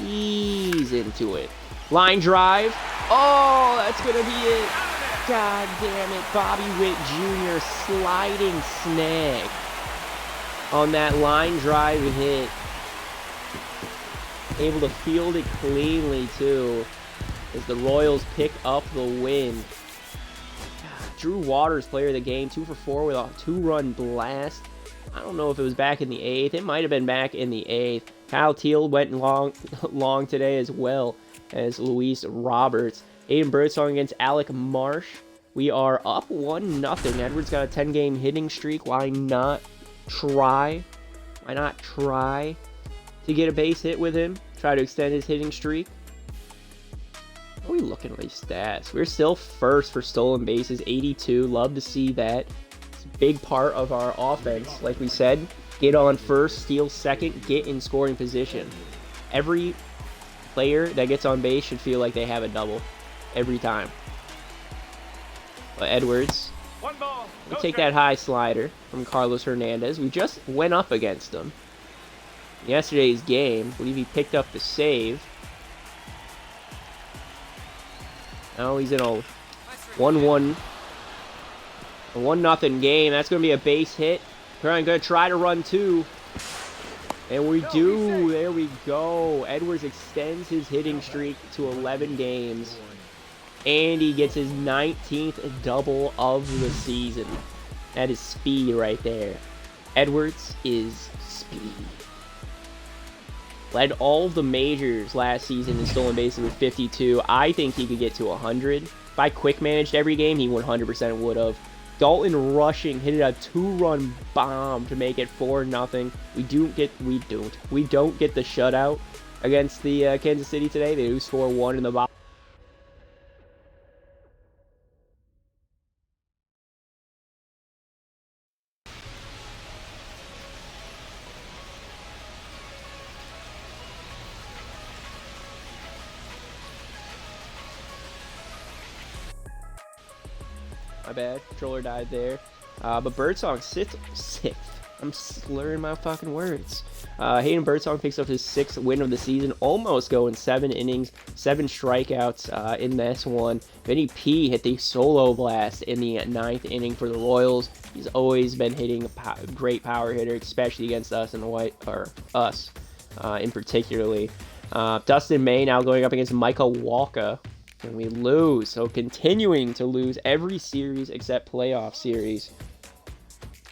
Ease into it. Line drive. Oh, that's gonna be it. God damn it. Bobby Witt Jr. sliding snag on that line drive hit. Able to field it cleanly too, as the Royals pick up the win. Drew Waters, player of the game, 2 for 4 with a 2-run blast. I don't know if it was back in the 8th. It might have been back in the 8th. Kyle Teal went long today as well as Luis Roberts. Aiden Birdsong against Alec Marsh. We are up 1-0. Edwards got a 10-game hitting streak. Why not try? Why not try to get a base hit with him? Try to extend his hitting streak. How are we looking at these stats? We're still first for stolen bases, 82. Love to see that. It's a big part of our offense. Like we said, get on first, steal second, get in scoring position. Every player that gets on base should feel like they have a double every time. But Edwards, we'll take that high slider from Carlos Hernandez. We just went up against him in yesterday's game. I believe he picked up the save. Now he's in a 1-1, a 1-0 game. That's going to be a base hit. Going to try to run 2. And we do. There we go. Edwards extends his hitting streak to 11 games. And he gets his 19th double of the season. That is speed right there. Edwards is speed. Led all of the majors last season in stolen bases with 52. I think he could get to 100. If I quick managed every game, he 100% would have. Dalton rushing, hit a 2-run bomb to make it 4-0. We don't get the shutout against the Kansas City today. They do score 1 in the bottom. My bad. Controller died there. But Birdsong sixth. I'm slurring my fucking words. Hayden Birdsong picks up his 6th win of the season, almost going 7 innings, 7 strikeouts in this one. Vinny P hit the solo blast in the 9th inning for the Royals. He's always been hitting a great power hitter, especially against us in particularly. Dustin May now going up against Michael Walker. And we lose, so continuing to lose every series except playoff series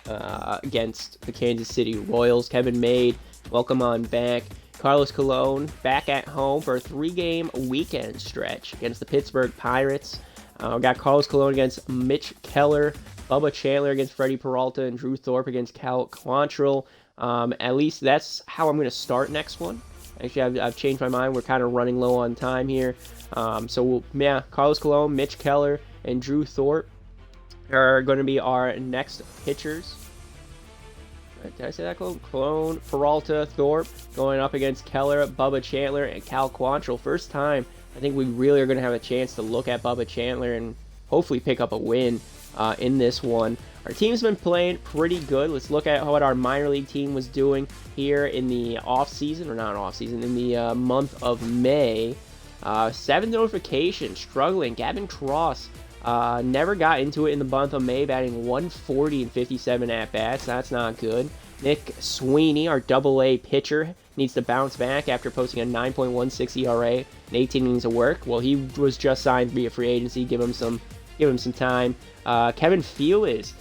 against the Kansas City Royals. Kevin Made, welcome on back. Carlos Colon back at home for a 3-game weekend stretch against the Pittsburgh Pirates. We got Carlos Colon against Mitch Keller, Bubba Chandler against Freddie Peralta, and Drew Thorpe against Cal Quantrill. At least that's how I'm going to start next one. Actually, I've changed my mind. We're kind of running low on time here. Carlos Colon, Mitch Keller, and Drew Thorpe are going to be our next pitchers. Did I say that? Colon, Peralta, Thorpe going up against Keller, Bubba Chandler, and Cal Quantrill. First time I think we really are going to have a chance to look at Bubba Chandler and hopefully pick up a win in this one. Our team's been playing pretty good. Let's look at what our minor league team was doing here in the in the month of May. 7th notification, struggling. Gavin Cross never got into it in the month of May, batting 140 and 57 at-bats. That's not good. Nick Sweeney, our Double-A pitcher, needs to bounce back after posting a 9.16 ERA in 18 innings of work. Well, he was just signed via free agency. Give him some time. Kevin Felix,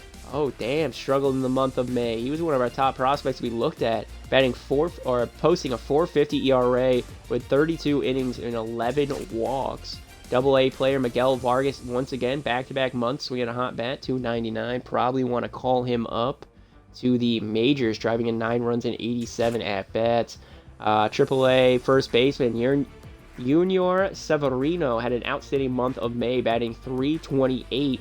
struggled in the month of May. He was one of our top prospects we looked at, posting a 4.50 ERA with 32 innings and 11 walks. Double-A player Miguel Vargas, once again, back-to-back months swinging a hot bat, 299. Probably want to call him up to the majors, driving in 9 runs and 87 at-bats. Triple-A first baseman Junior Severino had an outstanding month of May, batting 328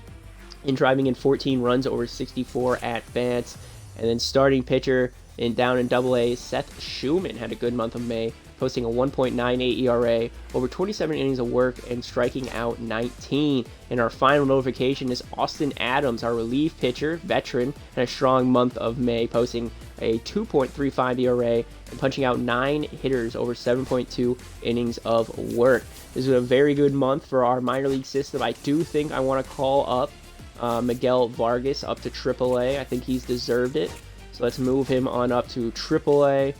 and driving in 14 runs over 64 at-bats. And then starting pitcher down in Double-A, Seth Schumann had a good month of May, posting a 1.98 ERA, over 27 innings of work, and striking out 19. And our final notification is Austin Adams, our relief pitcher, veteran, had a strong month of May, posting a 2.35 ERA and punching out 9 hitters over 7.2 innings of work. This is a very good month for our minor league system. I do think I want to call up Miguel Vargas up to AAA. I think he's deserved it. So let's move him on up to AAA.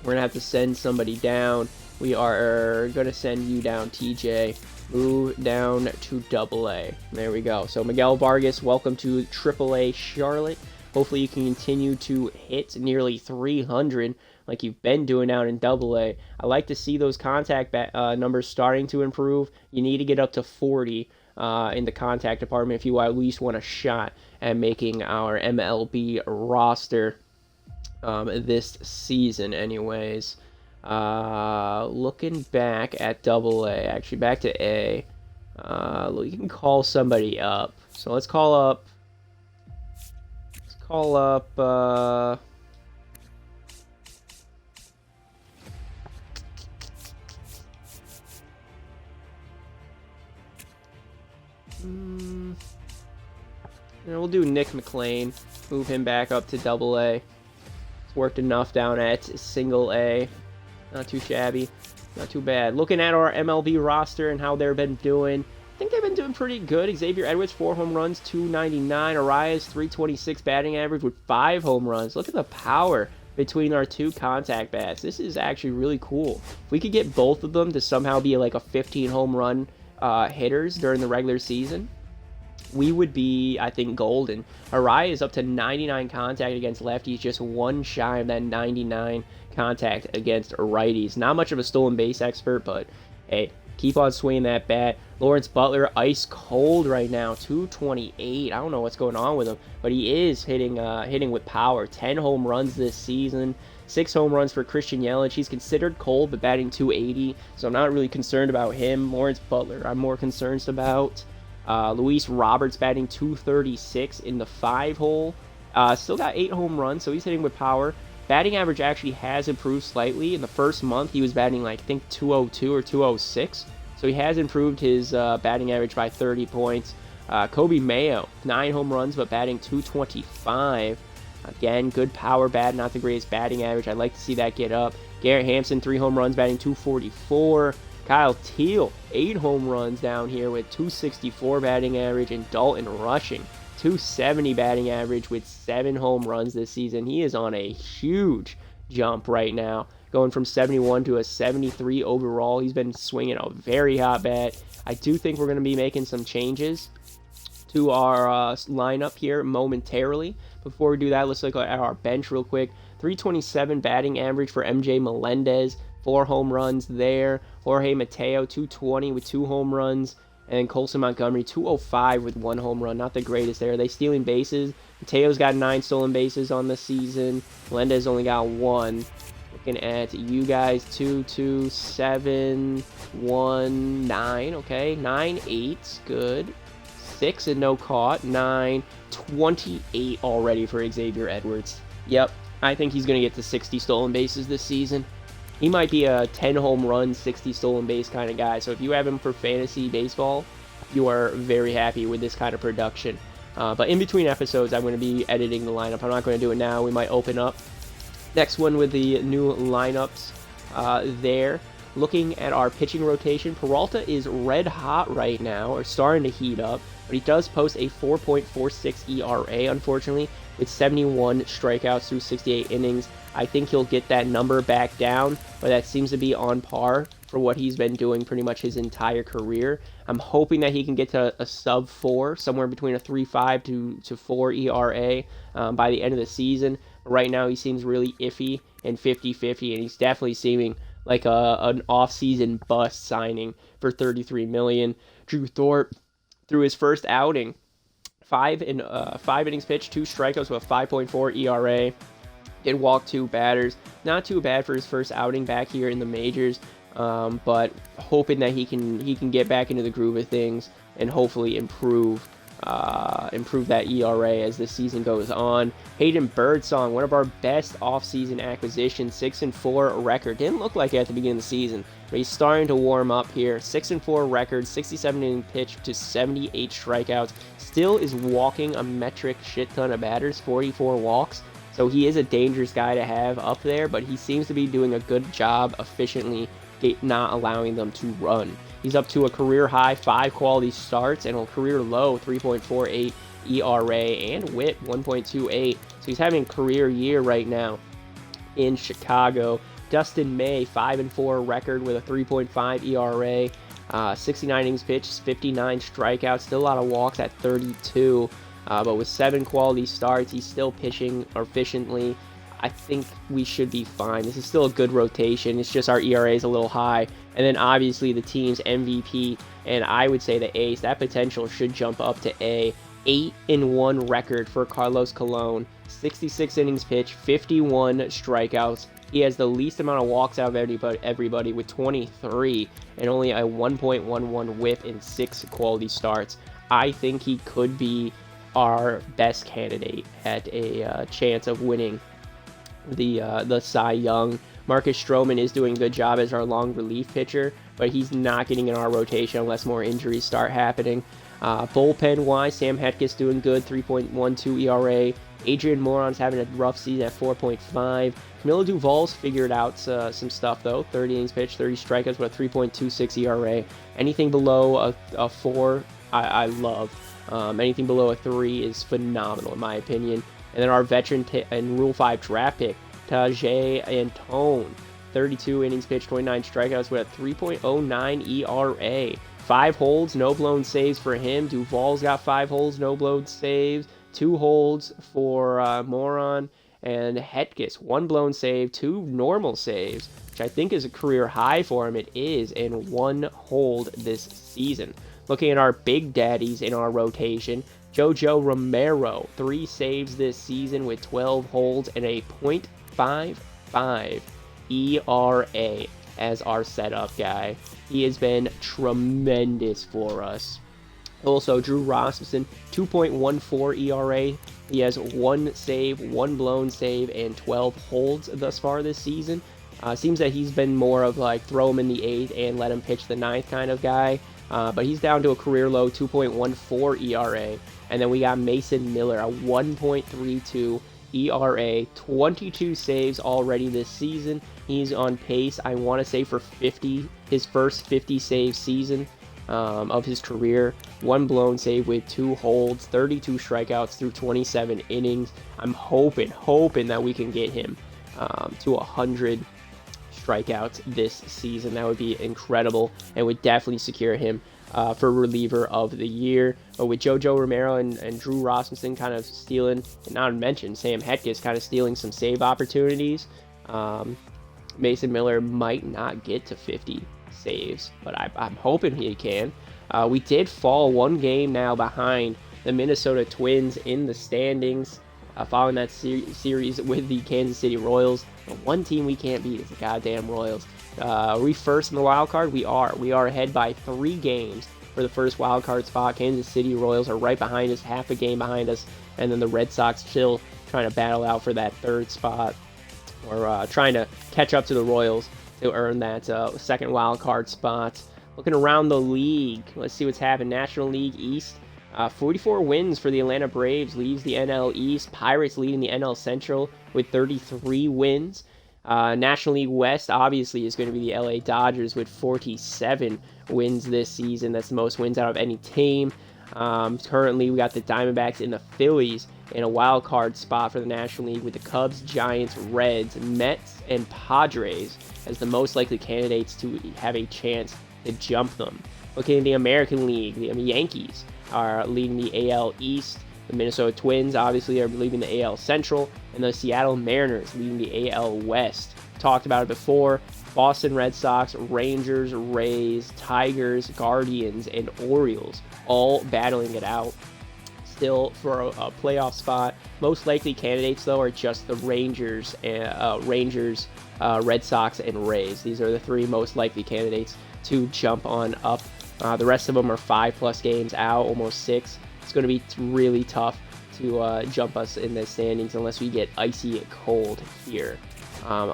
We're going to have to send somebody down. We are going to send you down, TJ. Move down to AA. There we go. So Miguel Vargas, welcome to AAA Charlotte. Hopefully you can continue to hit nearly 300 like you've been doing out in AA. I like to see those contact numbers starting to improve. You need to get up to 40 in the contact department if you at least want a shot at making our MLB roster this season anyways. Looking back at AA, actually back to A, you can call somebody up. So let's call up we'll do Nick McLean, move him back up to AA. It's worked enough down at single A. Not too shabby, not too bad. Looking at our MLB roster and how they've been doing, I think they've been doing pretty good. Xavier Edwards, 4 home runs, 299. Arias, 326 batting average with 5 home runs. Look at the power between our 2 contact bats. This is actually really cool. If we could get both of them to somehow be like a 15 home run hitters during the regular season, we would be, I think, golden. Arias is up to 99 contact against lefties, just 1 shy of that 99 contact against righties. Not much of a stolen base expert, but hey, Keep on swinging that bat. Lawrence Butler, ice cold right now, 228. I don't know what's going on with him, but he is hitting with power. 10 home runs this season. 6 home runs for Christian Yelich. He's considered cold, but batting 280, so I'm not really concerned about him. Lawrence Butler, I'm more concerned about. Luis Roberts batting 236 in the 5-hole. Still got 8 home runs, so he's hitting with power. Batting average actually has improved slightly. In the first month, he was batting like, I think, 202 or 206. So he has improved his batting average by 30 points. Kobe Mayo, 9 home runs, but batting 225. Again, good power bat, not the greatest batting average. I'd like to see that get up. Garrett Hampson, 3 home runs, batting 244. Kyle Teel, 8 home runs down here with 264 batting average. And Dalton Rushing, 270 batting average with 7 home runs this season. He is on a huge jump right now, going from 71 to a 73 overall. He's been swinging a very hot bat. I do think we're going to be making some changes to our lineup here momentarily. Before we do that, let's look at our bench real quick. 327 batting average for MJ Melendez, 4 home runs there. Jorge Mateo, 220 with 2 home runs. And Colson Montgomery, 205 with 1 home run. Not the greatest there. Are they stealing bases? Mateo's got 9 stolen bases on the season. Melendez only got 1. Looking at you guys, 2, 2, 7, 1, 9. Okay, 9, 8. Good. 6 and no caught. 9, 28 already for Xavier Edwards. Yep, I think he's going to get to 60 stolen bases this season. He might be a 10 home run, 60 stolen base kind of guy. So if you have him for fantasy baseball, you are very happy with this kind of production. But in between episodes, I'm going to be editing the lineup. I'm not going to do it now. We might open up. Next one with the new lineups there. Looking at our pitching rotation, Peralta is red hot right now, or starting to heat up. But he does post a 4.46 ERA, unfortunately, with 71 strikeouts through 68 innings. I think he'll get that number back down, but that seems to be on par for what he's been doing pretty much his entire career. I'm hoping that he can get to a sub 4, somewhere between a 3.5 to 4 ERA by the end of the season. But right now he seems really iffy and 50-50, and he's definitely seeming like an off-season bust signing for $33 million. Drew Thorpe, through his first outing, 5 innings pitched, 2 strikeouts with a 5.4 ERA. Did walk 2 batters. Not too bad for his first outing back here in the majors, but hoping that he can get back into the groove of things and hopefully improve that ERA as the season goes on. Hayden Birdsong, one of our best offseason acquisitions, 6-4 record. Didn't look like it at the beginning of the season, but he's starting to warm up here. 6-4 record, 67 inning pitch to 78 strikeouts. Still is walking a metric shit ton of batters, 44 walks. So he is a dangerous guy to have up there, but he seems to be doing a good job efficiently not allowing them to run. He's up to a career high 5 quality starts and a career low 3.48 ERA and WHIP 1.28. So he's having a career year right now in Chicago. Dustin May, 5-4 record with a 3.5 ERA, 69 innings pitched, 59 strikeouts, still a lot of walks at 32. But with 7 quality starts, he's still pitching efficiently. I think we should be fine. This is still a good rotation. It's just our ERA is a little high. And then obviously the team's MVP, and I would say the ace, that potential should jump up to A. 8-1 record for Carlos Colon. 66 innings pitched, 51 strikeouts. He has the least amount of walks out of everybody with 23 and only a 1.11 whip in 6 quality starts. I think he could be our best candidate at a chance of winning the Cy Young. Marcus Stroman is doing a good job as our long relief pitcher, but he's not getting in our rotation unless more injuries start happening. Bullpen-wise, Sam Hetkus doing good, 3.12 ERA. Adrian Moron's having a rough season at 4.5. Camilo Duvall's figured out some stuff, though. 30 innings pitched, 30 strikeouts with a 3.26 ERA. Anything below a 4, I love. Anything below a 3 is phenomenal, in my opinion. And then our veteran and Rule 5 draft pick, Tajay Antone. 32 innings pitched, 29 strikeouts with a 3.09 ERA. 5 holds, no blown saves for him. Duvall's got 5 holds, no blown saves. 2 holds for Moron. And Hetkus, 1 blown save, 2 normal saves, which I think is a career high for him. It is, and 1 hold this season. Looking at our big daddies in our rotation, Jojo Romero, 3 saves this season with 12 holds and a .55 ERA as our setup guy. He has been tremendous for us. Also, Drew Rasmussen, 2.14 ERA. He has 1 save, 1 blown save, and 12 holds thus far this season. Seems that he's been more of like throw him in the 8th and let him pitch the 9th kind of guy. But he's down to a career low 2.14 ERA. And then we got Mason Miller, a 1.32 ERA, 22 saves already this season. He's on pace, I want to say, for 50, his first 50 save season of his career. 1 blown save with 2 holds, 32 strikeouts through 27 innings. I'm hoping that we can get him to 100 strikeouts this season. That would be incredible and would definitely secure him for reliever of the year. But with Jojo Romero and Drew Rasmussen kind of stealing, and not to mention Sam Hetkus kind of stealing some save opportunities, Mason Miller might not get to 50 saves, but I'm hoping he can. We did fall 1 game now behind the Minnesota Twins in the standings, following that series with the Kansas City Royals. The one team we can't beat is the goddamn Royals. Are we first in the wild card? We are. We are ahead by 3 games for the first wild card spot. Kansas City Royals are right behind us, half a game behind us, and then the Red Sox still trying to battle out for that 3rd spot, or trying to catch up to the Royals to earn that 2nd wild card spot. Looking around the league, let's see what's happened. National League East, 44 wins for the Atlanta Braves, leaves the NL East. Pirates leading the NL Central with 33 wins. National League West, obviously, is going to be the LA Dodgers with 47 wins this season. That's the most wins out of any team. Currently, we got the Diamondbacks and the Phillies in a wild card spot for the National League, with the Cubs, Giants, Reds, Mets, and Padres as the most likely candidates to have a chance to jump them. Looking at the American League, the Yankees are leading the AL East. The Minnesota Twins obviously are leading the AL Central, and the Seattle Mariners leading the AL West. Talked about it before. Boston Red Sox, Rangers, Rays, Tigers, Guardians, and Orioles all battling it out still for a playoff spot. Most likely candidates, though, are just the Rangers, Red Sox, and Rays. These are the 3 most likely candidates to jump on up. The rest of them are 5+ games out, almost 6. It's going to be really tough to jump us in the standings unless we get icy cold here.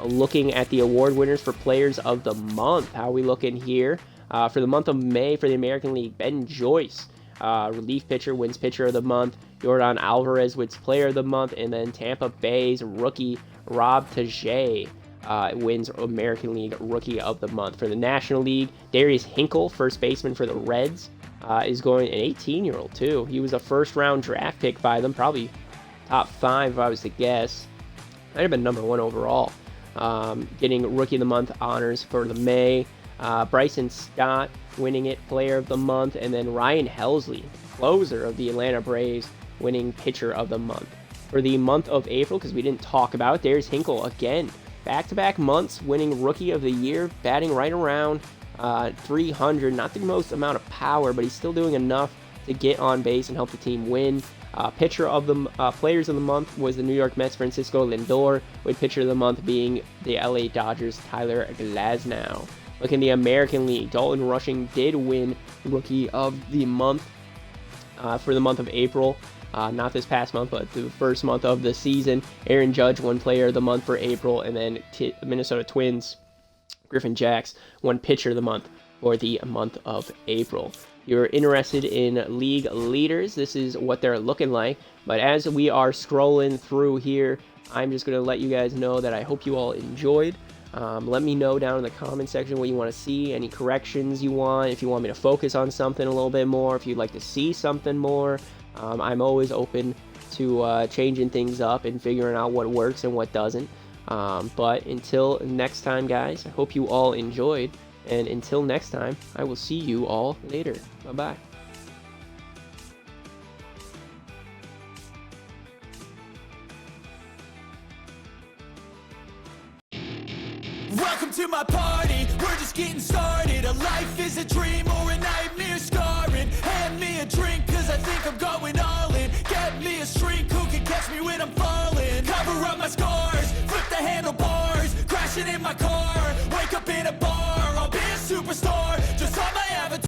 Looking at the award winners for Players of the Month, how are we looking here? For the month of May for the American League, Ben Joyce, relief pitcher, wins Pitcher of the Month. Yordan Alvarez wins Player of the Month, and then Tampa Bay's rookie Rob Tajay wins American League Rookie of the Month. For the National League, Darius Hinkle, first baseman for the Reds, is going, an 18-year-old too. He was a 1st-round draft pick by them, probably top 5 if I was to guess. Might have been number 1 overall. Getting Rookie of the Month honors for the May. Bryson Stott winning it, Player of the Month, and then Ryan Helsley, closer of the Atlanta Braves, winning Pitcher of the Month. For the month of April, because we didn't talk about it, Darius Hinkle again, back-to-back months winning Rookie of the Year, batting right around 300. Not the most amount of power, but he's still doing enough to get on base and help the team win. Pitcher of the Players of the Month was the New York Mets' Francisco Lindor, with Pitcher of the Month being the LA Dodgers' Tyler Glasnow. Looking at the American League, Dalton Rushing did win Rookie of the Month for the month of April. Not this past month, but the first month of the season. Aaron Judge won Player of the Month for April, and then Minnesota Twins, Griffin Jax, won Pitcher of the Month for the month of April. If you're interested in league leaders, this is what they're looking like. But as we are scrolling through here, I'm just going to let you guys know that I hope you all enjoyed. Let me know down in the comment section what you want to see, any corrections you want, if you want me to focus on something a little bit more, if you'd like to see something more. I'm always open to changing things up and figuring out what works and what doesn't. But until next time, guys, I hope you all enjoyed. And until next time, I will see you all later. Bye-bye. Welcome to my party, we're just getting started. A life is a dream or a nightmare scarring. Hand me a drink cause I think I'm going all in. Get me a shrink who can catch me when I'm falling. Cover up my scars, flip the handlebars. Crashing in my car, wake up in a bar. I'll be a superstar.